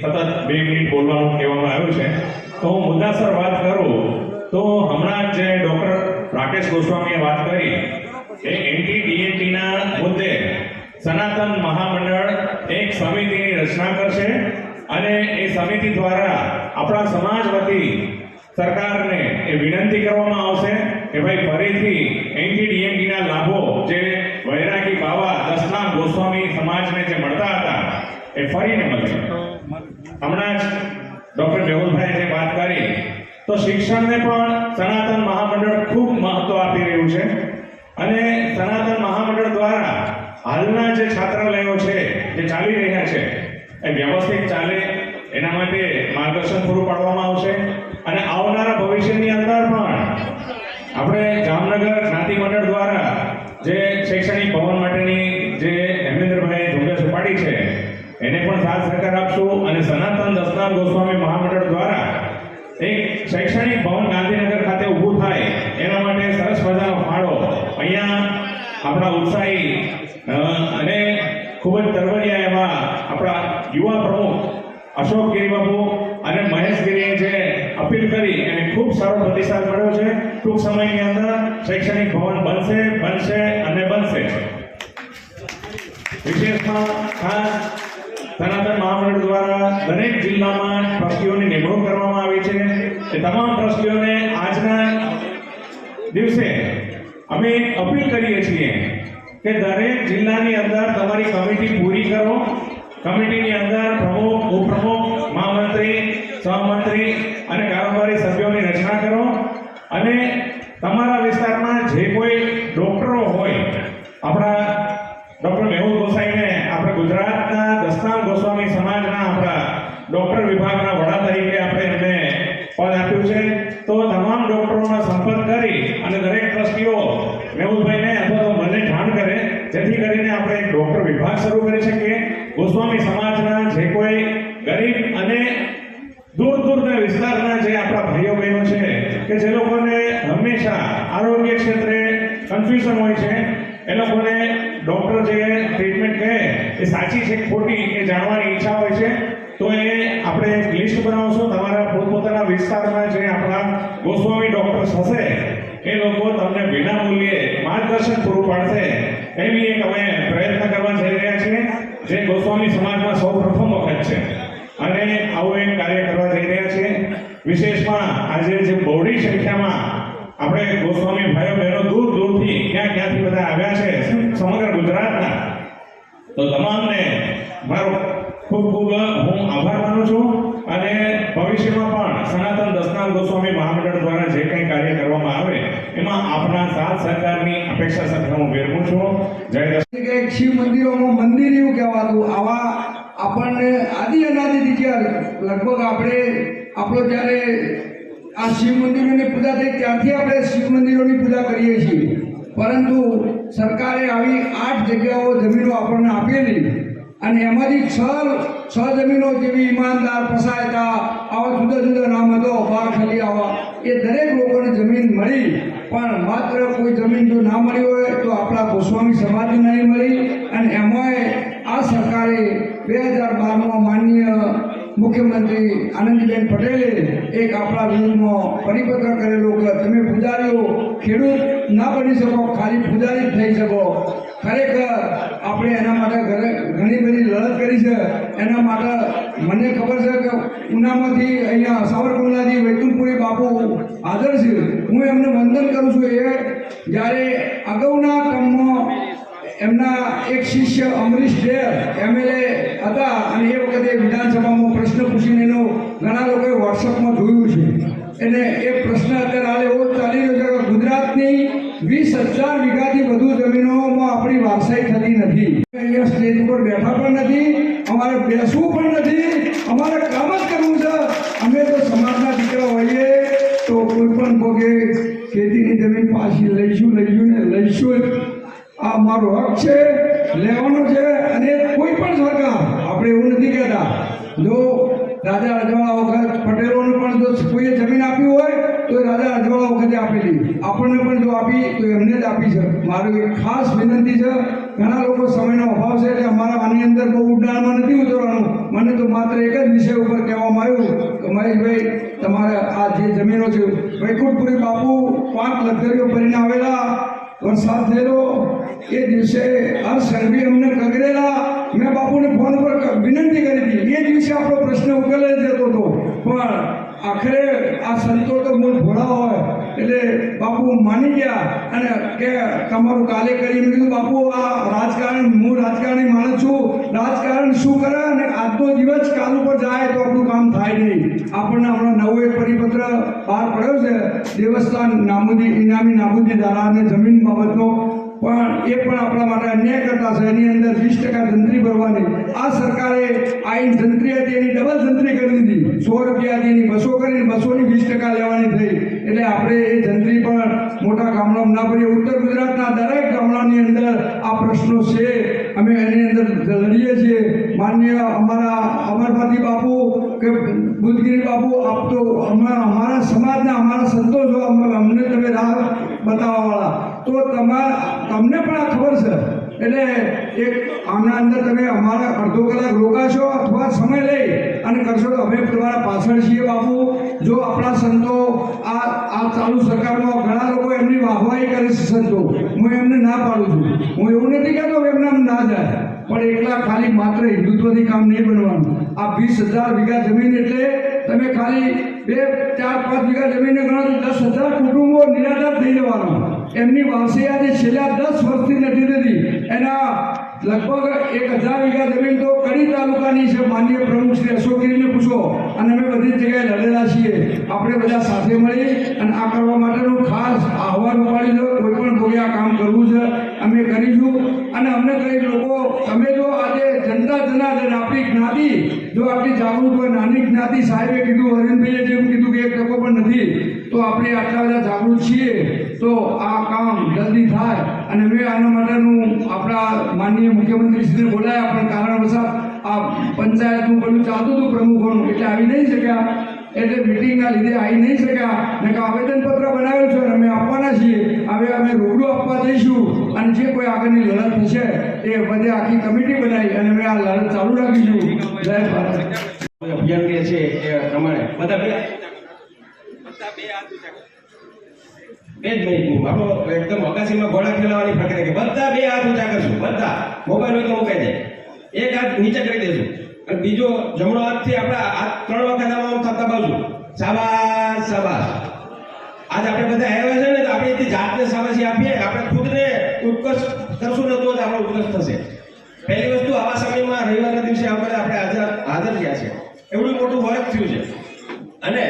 G: સતત 2 મિનિટ બોલવાનું કહેવામાં આવ્યું છે, તો હું મુદ્દાસર વાત કરું તો હમણાં જે ડોક્ટર રાકેશ ગોસ્વામીએ વાત કરી એ એન્ટી-ડીએનટીના મુદ્દે સનાતન મહામંડળ એક સમિતિની રચના કરશે અને એ સમિતિ દ્વારા આપણા સમાજ વતી સરકારને એ વિનંતી કરવામાં આવશે કે ભાઈ ફરીથી એન્ટી-ડીએનટીના લાભો જે વૈરાગી બાવા દસનામ ગોસ્વામી સમાજને જે મળતા હતા એ ફરીને મળશે. હમણાં જ ડોક્ટર મેહુલભાઈએ જે વાત કરી તો શિક્ષણને પણ સનાતન મહામંડળ ખૂબ મહત્વ આપી રહ્યું છે અને સનાતન મહામંડળ દ્વારા હાલના જે છાત્રાલયો છે જે ચાલી રહ્યા છે એ વ્યવસ્થિત ચાલે એના માટે માર્ગદર્શન પૂરું પાડવામાં આવશે. અને આવનારા ભવિષ્યની અંદર પણ આપણે જામનગર જ્ઞાતિ મંડળ દ્વારા જે શૈક્ષણિક ભવન માટેની જે હેમેન્દ્રભાઈએ ઝુંબેશ ઉપાડી છે એને પણ સાથ સહકાર આપશું. અને સનાતન દસનામ ગોસ્વામી મહામંડળ દ્વારા એક શૈક્ષણિક ભવન ગાંધીનગર ખાતે ઊભું થાય એના માટે સરસ મજાનો ફાળો અહીંયા આપણા ઉત્સાહી અને ખૂબ જ તરવરિયા એવા આપણા યુવા પ્રમુખ અશોક ગિરીબાબુ અને મહેશ ગિરીએ જે અપીલ કરી એને ખૂબ સારો પ્રતિસાદ મળ્યો છે. ટૂંક સમયની અંદર શૈક્ષણિક ભવન બનશે અને બનશે. વિશેષમાં ખાસ સનાતન મહામંડળ દ્વારા દરેક જિલ્લામાં ટ્રસ્ટીઓની નિમણૂક કરવામાં આવી છે. એ તમામ ટ્રસ્ટીઓને આજના દિવસે અમે અપીલ કરીએ છીએ કે દરેક જિલ્લાની અંદર તમારી કમિટી પૂરી કરો. કમિટીની અંદર પ્રમુખ, ઉપપ્રમુખ, મહામંત્રી, સહમંત્રી અને કારોબારી સભ્યોની રચના કરો અને તમારા વિસ્તારમાં જે કોઈ ડોક્ટરો હોય, આપણા ડોક્ટર મેહુલ ગોસાઈને આપણે ગુજરાતના દસનામ ગોસ્વામી સમાજના આપણા ડોક્ટર વિભાગના વડા તરીકે આપણે એમને પદ આપ્યું છે, તો તમામ ડોક્ટરોનો સંપર્ક કરી અને દરેક ટ્રસ્ટીઓ મેહુલભાઈને અથવા તો મને જાણ કરે જેથી કરીને આપણે એક ડોક્ટર વિભાગ શરૂ કરી શકીએ. ગોસ્વામી સમાજના જે કોઈ ગરીબ અને દૂર દૂરના વિસ્તારના જે આપણા ભાઈઓ બહેનો છે કે જે લોકોને હંમેશા આરોગ્ય ક્ષેત્રે કન્ફ્યુઝન હોય છે, એ લોકોને ડોક્ટર જે ટ્રીટમેન્ટ કહે એ સાચી છે ખોટી એ જાણવાની ઈચ્છા હોય છે, તો એ આપણે એક લિસ્ટ બનાવશું. તમારા પોતપોતાના વિસ્તારમાં જે આપણા ગોસ્વામી ડોક્ટર્સ હશે એ લોકો તમને વિના મૂલ્યે માર્ગદર્શન પૂરું પાડશે એવી એક અમે પ્રયત્ન કરવા જઈ રહ્યા છીએ, જે ગોસ્વામી સમાજમાં સૌ પ્રથમ વખત છે અને આવું એક કાર્ય કરવા જઈ રહ્યા છીએ. વિશેષમાં આજે જે બહોળી સંખ્યામાં આપણે ગોસ્વામી ભાઈઓ બહેનો દૂર દૂરથી ક્યાંથી બધા આવ્યા છે સમગ્ર ગુજરાતના, તો તમામને મારો ખૂબ ખૂબ હું આભાર માનું છું. અને ભવિષ્યમાં પણ સનાતન દસનામ ગોસ્વામી મહામંડળ દ્વારા જે કંઈ કાર્ય કરવામાં આવે એમાં આપના સાથ સહકારની અપેક્ષા સાથે હું વેરવું છું. જય દસ.
H: શિવ મંદિરોમાં મંદિર એવું કહેવાતું. આવા આપણને આદિ અનાદિથી જ્યારે લગભગ આપણો જ્યારે આ શિવ મંદિરોની પૂજા થઈ ત્યારથી આપણે શિવ મંદિરોની પૂજા કરીએ છીએ. પરંતુ સરકારે આવી 8 જગ્યાઓ જમીનો આપણને આપેલી અને એમાંથી છ જમીનો જેવી ઈમાનદાર પસાયતા આવા જુદા જુદા નામ હતો બારખાલી આવા એ દરેક લોકોને જમીન મળી, પણ માત્ર કોઈ જમીન જો ના મળી હોય તો આપણા ગોસ્વામી સમાજને નહીં મળી. અને એમાંય આ સરકારે 2012માં માનનીય મુખ્યમંત્રી આનંદીબેન પટેલે એક આપણા વિરુદ્ધમાં પરિપત્ર કરેલો કે તમે પૂજારીઓ ખેડૂત ના બની શકો, ખાલી પૂજારી જ થઈ શકો. ખરેખર આપણે એના માટે ઘણી બધી લડત કરી છે. એના માટે મને ખબર છે કે ઉનામાંથી અહીંયા સાવરકુંડલાથી વૈકુંઠપુરી બાપુ હાજર છે, હું એમને વંદન કરું છું. એ જ્યારે અગાઉના ટર્મમાં એમના એક શિષ્ય અમરીશ ડેર MLA હતા અને એ વખતે વિધાનસભામાં પ્રશ્ન પૂછીને એનો ઘણા લોકોએ વોટ્સઅપમાં જોયું છે. અને એ પ્રશ્ન અત્યારે હાલ એવો ચાલી રહ્યો છે કે ગુજરાતની 20,000 વીઘાથી વધુ જમીનોમાં આપણી વારસાઈ થતી નથી. અહીંયા સ્ટેજ ઉપર બેઠા પણ નથી, અમારે બેસવું પણ નથી, અમારે કામ જ કરવું છે. અમે તો સમાજના દીકરા હોઈએ તો કોઈ પણ ભોગે ખેતીની જમીન પાછી લઈશું ને લઈશું જ. આ મારો હક છે, લેવાનો છે. અને કોઈ પણ સરકાર, આપણે એવું નથી કહેતા, જો રાજા રજવાડા વખત પટેલોને પણ જો કોઈએ જમીન આપી હોય તો રાજા રજવાડા વખતે આપેલી, આપણને પણ જો આપી તો એમને જ આપી છે. મારી એક ખાસ વિનંતી છે, ઘણા લોકો સમયનો અભાવ છે એટલે અમારા આની અંદર બહુ ઉડાણમાં નથી ઉતરવાનું. મને તો માત્ર એક જ વિષય ઉપર કહેવામાં આવ્યું કે મહેશભાઈ તમારે આ જે જમીનો છે, વૈકુંઠપુરી બાપુ 5 લક્ઝરીઓ ભરીને આવેલા, વરસાદ થયેલો એ દિવસે હર્ષ અમને કગરેલા. મેં બાપુને ફોન પર વિનંતી કરી હતી, એ દિવસે આપણો પ્રશ્ન ઉકેલાઈ જતો હતો. પણ આખરે આ સંતો તો મૂળ ભોળા હોય એટલે બાપુ માની ગયા અને કે તમારું કાલે કરી. મેં કીધું બાપુ આ રાજકારણ, હું રાજકારણી માણસ છું, રાજકારણ શું કરે અને આજનો દિવસ કાલ ઉપર જાય તો આપણું કામ થાય નહીં. આપણને હમણાં નવો એક પરિપત્ર બહાર પડ્યો છે દેવસ્થાન ઇનામી નાબૂદી ધારા અને જમીન બાબતનો, પણ એ પણ આપણા માટે અન્યાય કરતા છે. એની અંદર 20% જંત્રી ભરવાની. આ સરકારે આઈન જંત્રી હતી એની ડબલ જંત્રી કરી દીધી, 100 રૂપિયા હતી એની 200 કરીને 200ની 20% લેવાની થઈ. એટલે આપણે એ જંત્રી પણ મોટા ગામડામાં ના ભરીએ. ઉત્તર ગુજરાતના દરેક ગામડાની અંદર આ પ્રશ્નો છે, અમે એની અંદર લડીએ છીએ. માન્ય અમારા અમરભાતી બાપુ કે બુદ્ધગીરી બાપુ, આપ તો અમારા સમાજના અમારા સંતો છો, અમને તમે રાહ બતાવવાવાળા, તો તમને પણ આ ખબર છે. એટલે એક આના અંદર તમે અમારા અડધો કલાક રોકાશો અથવા સમય લઈ અને કરશો તો અમે તમારા પાછળ છીએ બાપુ. જો આપણા સંતો આ ચાલુ સરકારમાં ઘણા લોકો એમની વાહવાહી કરે છે સંતો, હું એમને ના પાડું છું. હું એવું નથી કહેતો કે એમને ના જાય, પણ એકલા ખાલી માત્ર હિન્દુત્વથી કામ નહીં બનવાનું. આ 20,000 વીઘા જમીન એટલે તમે ખાલી 2, 4, 5 વીઘા જમીનને ગણો તો 10,000 કુટુંબો નિરાધાર થઈ જવાનું. એમની વારસાઈ આજે છેલ્લા 10 વર્ષથી નથી થતી. એના લગભગ 1,000 વીઘા જમીન તો કડી તાલુકાની છે. માનનીય પ્રમુખ શ્રી અશોકગીરીને પૂછો, અને અમે બધી જગ્યાએ લડેલા છીએ. આપણે બધા સાથે મળી અને આ કરવા માટેનું ખાસ આહવાન ઉપાડી દો. કોઈ પણ ભોગે આ કામ કરવું છે, અમે કરીશું. અને અમને કઈ લોકો, તમે જો આજે જનતા જનાર્દન આપણી જ્ઞાતિ જો આપણી જાગૃત હોય, નાની જ્ઞાતિ, સાહેબે કીધું, હરીનભાઈએ જેમ કીધું કે 1% પણ નથી, તો આપણે આટલા બધા જાગૃત છીએ તો આ કામ જલ્દી થાય. અને મેં આના માટેનું આપણા માનનીય મુખ્યમંત્રીશ્રીને બોલાયા, પણ કારણવશાત આ પંચાયતનું બધું ચાલતું હતું પ્રમુખોનું, એટલે આવી નહીં શક્યા. એટલે મિટિંગના લીધે આવી નહીં શક્યા. મેં આવેદનપત્ર બનાવ્યું છે અને અમે આપવાના છીએ. હવે અમે રૂબરૂ આપવા જઈશું અને જે કોઈ આગળની લડત થશે એ બધે આખી કમિટી બનાવી અને અમે આ લડત ચાલુ રાખીશું. જય ભારત.
F: અભિયાન કે છે એ પ્રમાણે બધા બે જ મિનિટ આપણો એકદમ અગાસીમાં ઘોડા ખેલાવાની પ્રક્રિયા કે બધા 2 હાથ ઊંચા કરશું. બધા મોબાઈલ હોય તો મુકાઈ જાય, એક હાથ નીચે કરી દેશું અને બીજો જમણો હાથથી આપણા હાથ 3 વખત આમ થપથપાવશું. શાબાશ શાબાશ. આજ આપણે બધા આવ્યા છે ને તો આપણે એથી જાતને શાબાશી આપીએ. આપણે ખુદને ઉત્કર્ષ કરશું ને તો જ આપણો ઉત્કર્ષ થશે. પહેલી વસ્તુ, આવા સમયમાં રવિવારના દિવસે આપણે હાજર થયા છે, એવડું મોટું વર્ક થયું છે. અને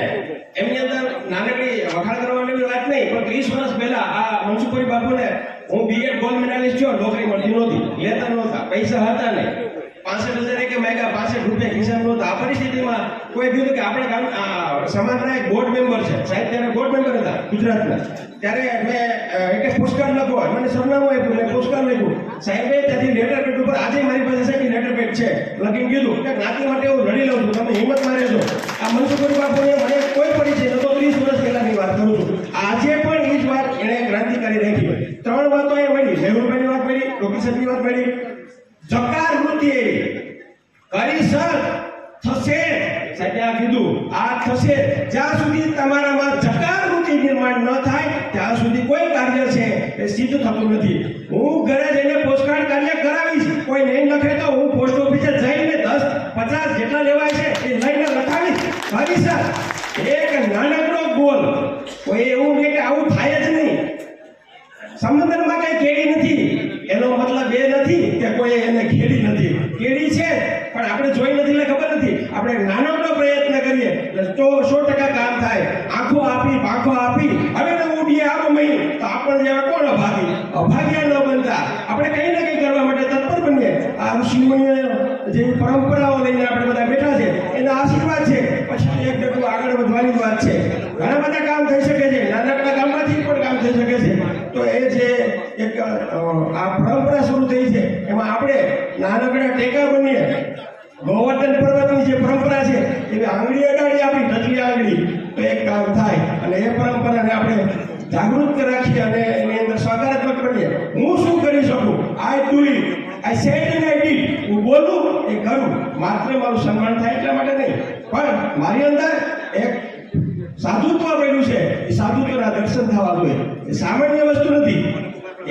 F: એમની અંદર નાનકડી વખાણ કરવાની વાત નહીં, પણ 30 વર્ષ પહેલા આ મનસુખભાઈ બાપુને હું B.Ed ગોલ્ડ મેડાલિસ્ટ છું, નોકરી મળતી નહોતી, લેતા નહોતા, પૈસા હતા નહીં, 65,000 કે માગ્યા, 65 રૂપિયા ખિસ્સામાં નહોતા. આ પરિસ્થિતિમાં કોઈ કીધું કે આપણે ગામ સમાજના એક બોર્ડ મેમ્બર છે, સાહેબ ત્યારે બોર્ડ મેમ્બર હતા ગુજરાતના, ત્યારે મેં એક પુસ્તક લખો, મને સરનામું આપ્યું, મેં પુસ્તક લખ્યું. સાહેબે ત્યાંથી લેટર પેડ ઉપર આજે મારી પાસે છે લેટર પેડ
I: છે લગીન કીધું કે જ્ઞાતિ માટે હું લડી લઉં છું, તમે હિંમતમાં રહેજો. આ મનસુખભાઈ બાપુને મને કોઈ પડી છે, ન તો 30 વર્ષ પહેલાની વાત કરું છું. આજે પણ એ જ વાત એણે ક્રાંતિકારી રાખી. 3 વાતો એ મળી, મહેરુભાઈની વાત મળી, ડોકીસરની વાત મળી. જકાર વૃત્તિ કરી સર થશે, સાહેબે આ કીધું, આ થશે. જ્યાં સુધી તમારામાં જકાર વૃત્તિ નિર્માણ ન થાય ત્યાં સુધી કોઈ કાર્ય છે એ સિદ્ધ થતું નથી. હું ઘરે જઈને પોસ્ટકાર્ડ કાર્ય કરાવીશ, કોઈ નહીં લખે તો હું પોસ્ટ ઓફિસે જઈને 10-50 જેટલા લેવાય છે એ લઈને લખાવીશ. કરી સર એક નાનકડો ગોલ, કોઈ એવું નહીં કે આવું થાય જ નહીં. સમુદ્રમાં કઈ કેડી નથી, એનો મતલબ એ નથી કે કોઈ એને ખેડી નથી. કેડી છે પણ આપણે જોઈ નથી એટલે ખબર નથી. આપણે નાનકડો પ્રયત્ન કરીએ તો 100% કામ થાય. આંખો આપી પાંખો આપી હવે તો ઉડીએ આમ મહી તો આપણને જેવા કોણ અભાગ્યા ન બનતા. આપણે કંઈ ને કંઈ કરવા માટે તત્પર બનીએ. આ ઋષિમુનિઓ જે પરંપરાઓ લઈને આપણે બધા બેઠા છે એના આશીર્વાદ છે. પછી એક ડગલું આગળ વધવાની વાત છે. ઘણા બધા કામ થઈ શકે છે, નાનકડા કામમાંથી પણ કામ થઈ શકે છે. તો એ જે એક આ પરંપરા શરૂ થઈ છે એમાં આપણે નાનકડા ટેકા બનીએ. ગોવર્ધન પર્વતની જે પરંપરા છે એવી આંગળી અડાડી આપી ટચલી આંગળી તો એક કામ થાય. અને એ પરંપરાને આપણે જાગૃત રાખીએ અને એની અંદર સકારાત્મક બનીએ. હું શું કરી શકું? I do it, I said and I did. હું બોલું એ કરું. માત્ર મારું સન્માન થાય એટલા માટે નહીં, પણ મારી અંદર એક સાધુત્વ પડ્યું છે. એ સાધુત્વના દર્શન થવા જોઈએ. એ સામાન્ય વસ્તુ નથી.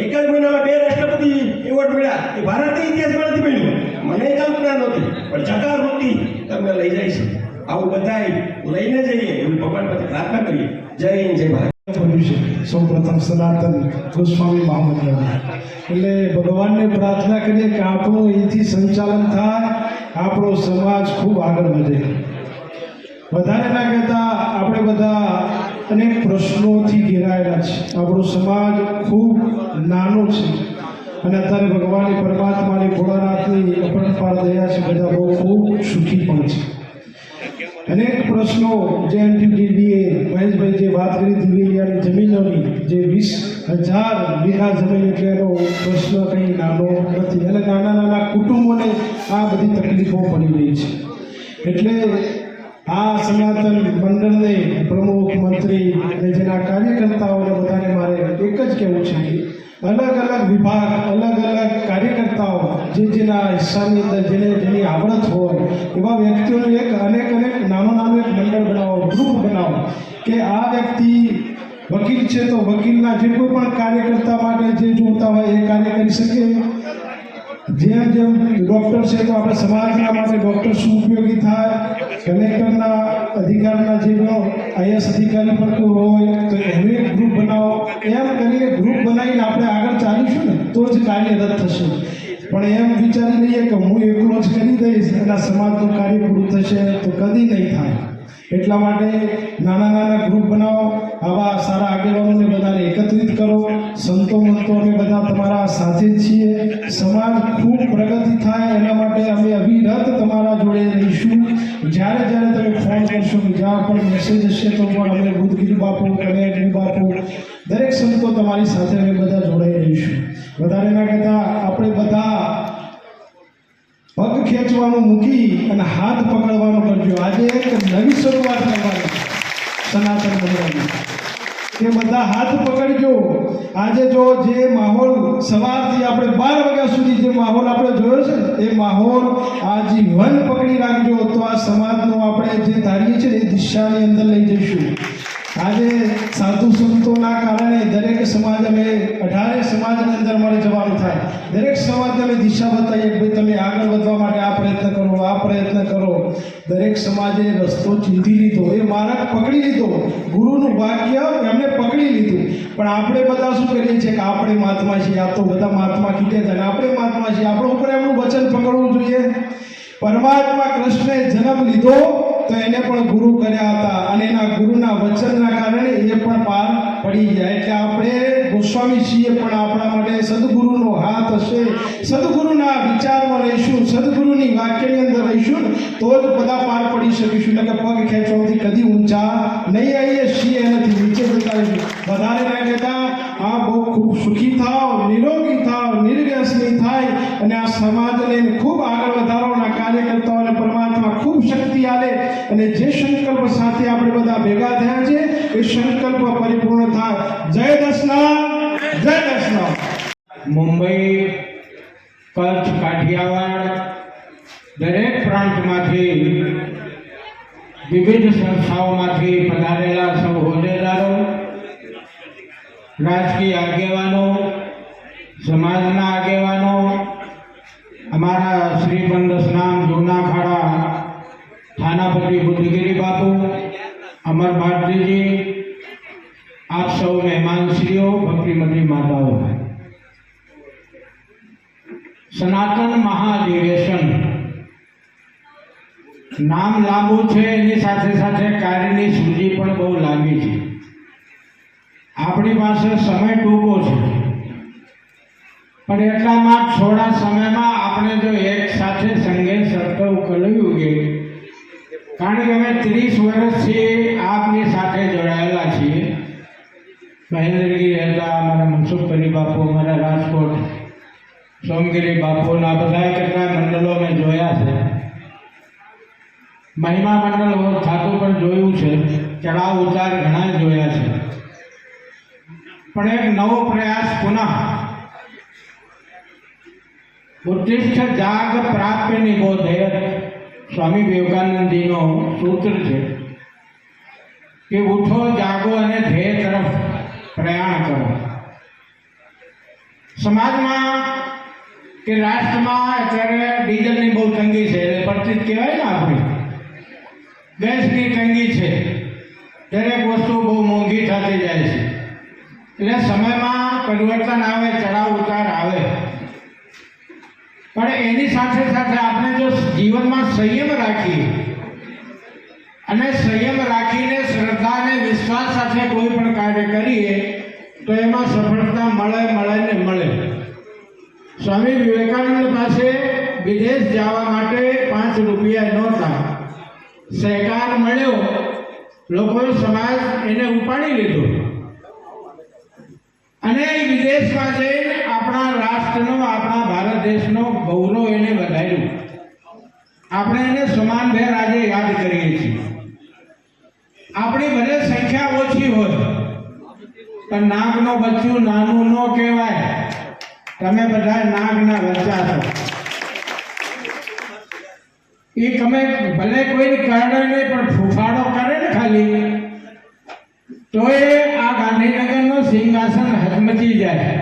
I: એક જ મહિનામાં 2 રાષ્ટ્રપતિ એવોર્ડ મળ્યા એ ભારતના ઇતિહાસમાં નથી મળ્યું. મને કલ્પના નહોતી, પણ જકાર વૃત્તિ તમને લઈ જાય છે. આવું બધાય લઈને જઈએ એવી ભગવાન પાસે પ્રાર્થના કરીએ. જય હિન્દ, જય ભારત.
J: સૌ પ્રથમ સનાતન ગોસ્વામી મહામંડળ એટલે ભગવાનને પ્રાર્થના કરીએ કે આપણું અહીંથી સંચાલન થાય, આપણો સમાજ ખૂબ આગળ વધે. વધારે ના કહેતા આપણે બધા અનેક પ્રશ્નોથી ઘેરાયેલા છે. આપણો સમાજ ખૂબ નાનો છે અને અત્યારે ભગવાનની પરમાત્માની ભોળાનાથની અપરંપાર દયા છે, બધા બહુ ખૂબ સુખી પણ છે. અનેક પ્રશ્નો જે એનટીટીડીએ મહેશભાઈ જે વાત કરી દિવેલિયાની જમીનોની જે 20,000 વીઘા જમીન એટલે એનો પ્રશ્ન કંઈ નાનો નથી. અને નાના નાના કુટુંબોને આ બધી તકલીફો પડી રહી છે. એટલે આ સનાતન મંડળને પ્રમુખ મંત્રી અને જેના કાર્યકર્તાઓને બધાને મારે એક જ કહેવું છે કે અલગ અલગ વિભાગ, અલગ અલગ કાર્યકર્તાઓ જેના હિસ્સાની અંદર જેની આવડત હોય એવા વ્યક્તિઓનું એક અનેક નાનું એક મંડળ બનાવો, ગ્રુપ બનાવો કે આ વ્યક્તિ વકીલ છે તો વકીલના જે કોઈ પણ કાર્યકર્તા માટે જે જોતા હોય એ કાર્ય કરી શકે. જેમ ડૉક્ટર છે તો આપણે સમાજના માટે ડૉક્ટર શું ઉપયોગી થાય, કલેક્ટરના અધિકારના જે આઈએસ અધિકારી પર કોઈ હોય તો એનું એક ગ્રુપ બનાવો. એમ કરીને ગ્રુપ બનાવીને આપણે આગળ ચાલીશું ને તો જ કાર્યરત થશે. પણ એમ વિચારી લઈએ કે હું એકલો જ કરી દઈશ અને સમાજનું કાર્ય પૂરું થશે તો કદી નહીં થાય. એટલા માટે નાના ગ્રુપ બનાવો, આવા સારા આગેવાનોને બધાને એકત્રિત કરો. સંતો મંતો અમે બધા તમારા સાથે જ છીએ. સમાજ ખૂબ પ્રગતિ થાય એના માટે અમે અવિરત તમારા જોડે રહીશું. જ્યારે તમે ફોન કરશો, જ્યાં પણ મેસેજ હશે તો પણ અમે બુદ્ધગીરી બાપુ, કનૈયાગીરી બાપુ દરેક સંતો તમારી સાથે અમે બધા જોડાઈ રહીશું. વધારે ના કહેતા આપણે બધા પગ ખેંચવાનું મૂકી અને હાથ પકડવાનું કરજો. આજે એક નવી શરૂઆત કરવાની સનાતન મંડળની કે બધા હાથ પકડજો. આજે જો જે માહોલ સવારથી આપણે 12 વાગ્યા સુધી જે માહોલ આપણે જોયો છે એ માહોલ આજીવન પકડી રાખજો તો આ સમાજનો આપણે જે ધારીએ છીએ એ દિશાની અંદર લઈ જઈશું. આજે સાધુ સંતોના કારણે દરેક સમાજ અમે 18 સમાજની અંદર અમારે જવાનું થાય. દરેક સમાજને અમે દિશા બતાવીએ કે ભાઈ તમે આગળ વધવા માટે આ પ્રયત્ન કરો, આ પ્રયત્ન કરો. દરેક સમાજે રસ્તો ચીંધી લીધો, એ માર્ગ પકડી લીધો, ગુરુનું વાક્ય એમને પકડી લીધું. પણ આપણે બધા શું કરીએ છીએ કે આપણે મહાત્મા છીએ, આ તો બધા મહાત્મા કીધે છે, આપણે મહાત્મા છીએ, આપણું ઉપર એમનું વચન પકડવું જોઈએ. પરમાત્મા કૃષ્ણે જન્મ લીધો તો એને પણ ગુરુ કર્યા હતા અને એના ગુરુના વચનના કારણે એ પણ પાર પડી ગયા. એટલે આપણે ગોસ્વામી છીએ પણ આપણા માટે સદગુરુનો હાથ હશે, સદગુરુના વિચારમાં રહીશું, સદગુરુની વાક્યની અંદર રહીશું તો જ બધા પાર પડી શકીશું. એટલે કે પગ ખેંચવાથી કદી ઊંચા નહીં આવીએ છીએ, એનાથી નીચે જતા રહીશું. વધારે ના કહેતા આ બહુ ખૂબ સુખી થાવ, નિરોગી થાવ, નિર્વ્યસની થાય અને આ સમાજને ખૂબ આગળ વધારો. આલે અને જે સંકલ્પ સાથે આપણે બધા ભેગા થયા છે એ સંકલ્પ પરિપૂર્ણ થાય. જય દસના, જય દસના.
G: મુંબઈ, કચ્છ, કાઠિયાવાડ દરેક પ્રાંતમાંથી વિવિધ સંસ્થાઓમાંથી પધારેલા સૌ હોદ્દેદારો, રાજકીય આગેવાનો, સમાજના આગેવાનો, અમારા શ્રી પંદસનામ જૂના ખાડા થાનાપતિ બુદ્ધગીરી બાપુ, અમર ભારતીજી, આપ સૌ મહેમાનશ્રીઓ, ભક્તિમતી માતાઓ, સનાતન મહાઅધિવેશન નામ લાંબુ છે, એની સાથે સાથે કાર્યની સૂચિ પણ બહુ લાંબી છે. આપણી પાસે સમય ટૂંકો છે, પણ એટલામાં થોડા સમયમાં આપણે જો એક સાથે સંઘે સરખું કર્યું કે કારણ કે અમે 30 વર્ષથી આપની સાથે જોડાયેલા છીએ. મહેન્દ્રગીરી રહેતા અમારા મનસુખભાઈ બાપુ, અમારા રાજકોટ સોમગીરી બાપુના બધા કેટલા મંડળો મેં જોયા છે. મહિમા મંડળ થતું પણ જોયું છે, ચડાવ ઉતાર ઘણા જોયા છે. પણ એક નવો પ્રયાસ પુનઃ ઉત્તિષ્ઠ જાગ પ્રાપ્ય નિબોધેય સ્વામી વિવેકાનંદજીનો સૂત્ર છે કે ઉઠો, જાગો અને ધ્યેય તરફ પ્રયાણ કરો. સમાજમાં કે રાષ્ટ્રમાં અત્યારે ડીઝલની બહુ તંગી છે, એટલે પડતી જ કહેવાય ને આપણે. ગેસની તંગી છે, દરેક વસ્તુ બહુ મોંઘી થતી જાય છે. એટલે સમયમાં પરિવર્તન આવે, ચડાવ ઉતાર આવે, પણ એની સાથે સાથે આપણે જો જીવનમાં સંયમ રાખીએ અને સંયમ રાખીને શ્રદ્ધા અને વિશ્વાસ સાથે કોઈ પણ કાર્ય કરીએ તો એમાં સફળતા મળે ને મળે. સ્વામી વિવેકાનંદ પાસે વિદેશ જવા માટે 5 રૂપિયા નહોતા. સહકાર મળ્યો, લોકોએ સમાજ એને ઉપાડી લીધો અને વિદેશમાં જઈને આપણા રાષ્ટ્રનો, આપણા ભારત દેશનો ગૌરવ એને વધાર્યું. આપણે એને સમાનભેર આજે યાદ કરીએ છીએ. આપણી ભલે સંખ્યા ઓછી હોય પણ નાગનું બચ્ચું નાનું ન કહેવાય. તમે બધા નાગના બચ્ચા છો. એ તમે ભલે કોઈ કારણે નહીં પણ ફૂફાડો કરે ને ખાલી તો એ આ ગાંધીનગરનો સિંહાસન હચમચી જાય.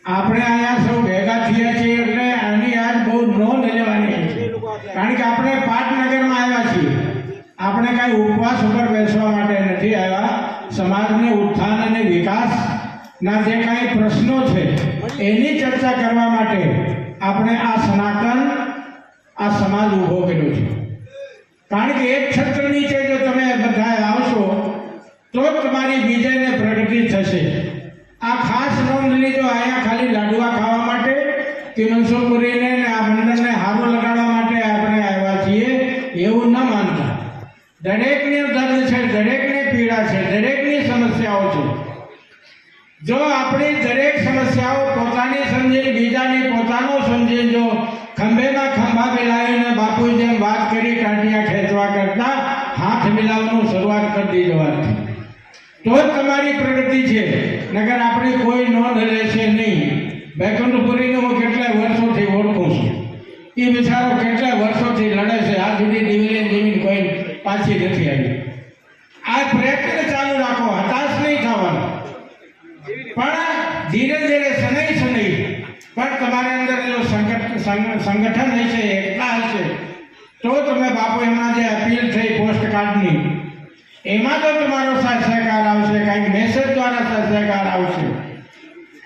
G: આપણે અહીંયા સૌ ભેગા થયા છીએ એટલે આની યાદ બહુ નોંધ લેવાની છે. કારણ કે આપણે પાટનગરમાં આવ્યા છીએ. આપણે કાંઈ ઉપવાસ ઉપર બેસવા માટે નથી આવ્યા. સમાજને ઉત્થાન અને વિકાસના જે કાંઈ પ્રશ્નો છે એની ચર્ચા કરવા માટે આપણે આ સનાતન, આ સમાજ ઊભો કર્યો છે. કારણ કે એક છત્ર નીચે જો તમે બધા આવશો તો જ તમારી વિજયને પ્રગતિ થશે. આ ખાસ નોંધ લીધો, અહીંયા ખાલી લાડવા ખાવા માટે કે મનસુખપુરીને ને આ મંડળને હારો લગાડવા માટે આપણે આવ્યા છીએ એવું ન માનતા. દરેકને દર્દ છે, દરેકને પીડા છે, દરેકની સમસ્યાઓ છે. જો આપણી દરેક સમસ્યાઓ પોતાની સમજી, બીજાની પોતાનો સમજી, જો ખંભેમાં ખંભા મિલાવીને બાપુ જેમ વાત કરી કાંટિયા ખેંચવા કરતા હાથ મિલાવવાનું શરૂઆત કરી દીધો તો જ તમારી પ્રગતિ છે. નગર આપણી કોઈ નોંધ લેશે નહીં. વૈકુંઠપુરીને હું કેટલાય વર્ષોથી ઓળખું છું. એ બિચારો કેટલાય વર્ષોથી લડે છે. આ સુધી દિવેલી જમીન કોઈ પાછી નથી આવી. આ પ્રયત્ન ચાલુ રાખો, હતાશ નહીં થવાનું, પણ ધીરે ધીરે શનૈ પણ તમારી અંદર જો સંગઠન હશે, એકતા હશે તો તમે બાપુ એમાં જે અપીલ થઈ પોસ્ટકાર્ડની એમાં તો તમારો સાથ સહકાર આવશે, કંઈક મેસેજ દ્વારા સાથ સહકાર આવશે.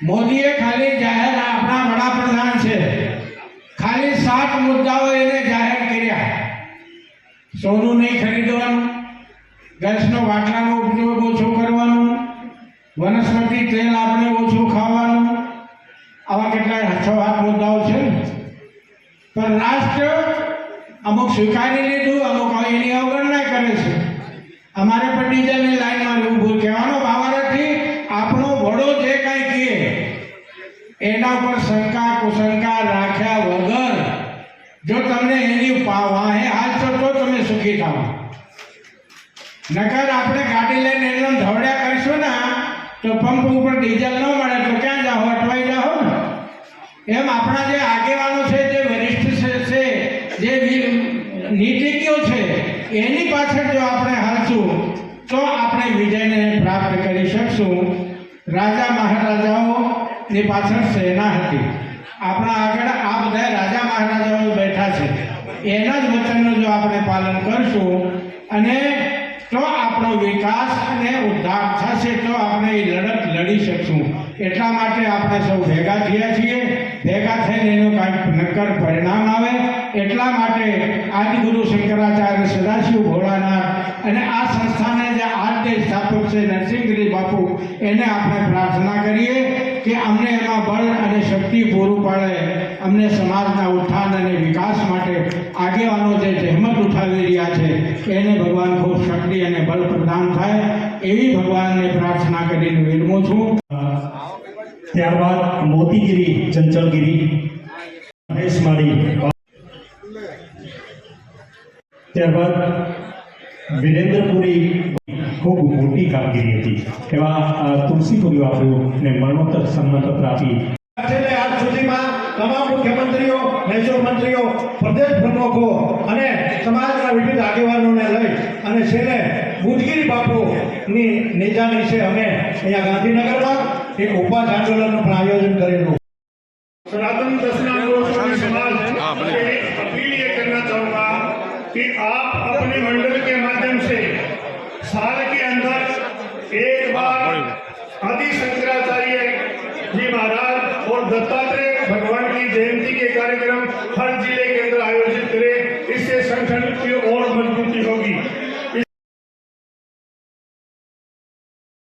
G: મોદીએ ખાલી જાહેર, આપણા વડાપ્રધાન છે, ખાલી 7 મુદ્દાઓ એને જાહેર કર્યા. સોનું નહીં ખરીદવાનું, ગેસનો બાટલાનો ઉપયોગ ઓછો કરવાનો, વનસ્પતિ તેલ આપણે ઓછું ખાવાનું, આવા કેટલાય 6-8 મુદ્દાઓ છે. પણ રાષ્ટ્ર અમુક સ્વીકારી લીધું, અમુક એની અવગણના કરે છે. અમારે પણ ડીઝલની લાઈનમાં ઊભું કહેવાનો ભાવાર્થથી આપણો વડો જે કાંઈ કહે એના ઉપર શંકા કુશંકા રાખ્યા વગર
J: જો તમને એની વાહે હાલશો તો તમે સુખી થાઓ, નકર આપણે ગાડી લઈને એનો ધવડ્યા કરીશું ને તો પંપ ઉપર ડીઝલ ન મળે તો ક્યાં જાઓ, અટવાઈ જાઓ ને. એમ આપણા જે આગેવાનો છે, જે વરિષ્ઠ છે, જે નીતિજ્ઞો છે, એની પાછળ જો આપણે હાલશું તો આપણે વિજયને પ્રાપ્ત કરી શકશું. રાજા મહારાજાઓની પાછળ સેના હતી. આપણા આગળ આ બધા રાજા મહારાજાઓ બેઠા છે. એના જ વચનનું જો આપણે પાલન કરશું અને તો આપણો વિકાસ અને ઉદ્ધાર થશે, તો આપણે એ લડત લડી શકશું. એટલા માટે આપણે સૌ ભેગા થયા છીએ. ભેગા થઈને એનું કાંઈક નક્કર પરિણામ આવે એટલા માટે આદિગુરુ શંકરાચાર્ય સદાશિવ ભોળાનાથ અને આ સંસ્થાને જે આદ્ય સ્થાપક છે નરસિંહગીરી બાપુ, એને આપણે પ્રાર્થના કરીએ કે અમને એમાં બળ અને શક્તિ પૂરું પાડે. અમને સમાજના ઉત્થાન અને વિકાસ માટે આગેવાનો જે જહેમત ઉઠાવી રહ્યા છે એને ભગવાન ખૂબ શક્તિ અને બળ પ્રદાન થાય એવી ભગવાનને પ્રાર્થના કરીને વિરમું છું.
B: ત્યારબાદ મોતીગીરી ચંચલગીરી મહેશમાળી, ત્યારબાદ વિરેન્દ્રપુરી ખૂબ મોટી કામગીરી હતી એવા તુલસીપુરી બાપુને મરણોત્તર સન્માનપત્ર આપી.
I: છેલ્લે આજ સુધીમાં તમામ મુખ્યમંત્રીઓ, મહેસૂલ મંત્રીઓ, પ્રદેશ પ્રમુખો અને સમાજના વિવિધ આગેવાનોને લઈ અને છેલ્લે બુધગીરી બાપુની નિજાની છે અમે અહીંયા ગાંધીનગરમાં એક ઉપવાસ આંદોલનનું પણ આયોજન કરેલું.
C: सनातन दशनाम गोस्वामी समाज से अपील ये करना चाहूँगा कि आप अपने मंडल के माध्यम से साल के अंदर एक बार आदि शंकराचार्य जी महाराज और दत्तात्रेय भगवान की जयंती के कार्यक्रम हर जिले के अंदर आयोजित करें.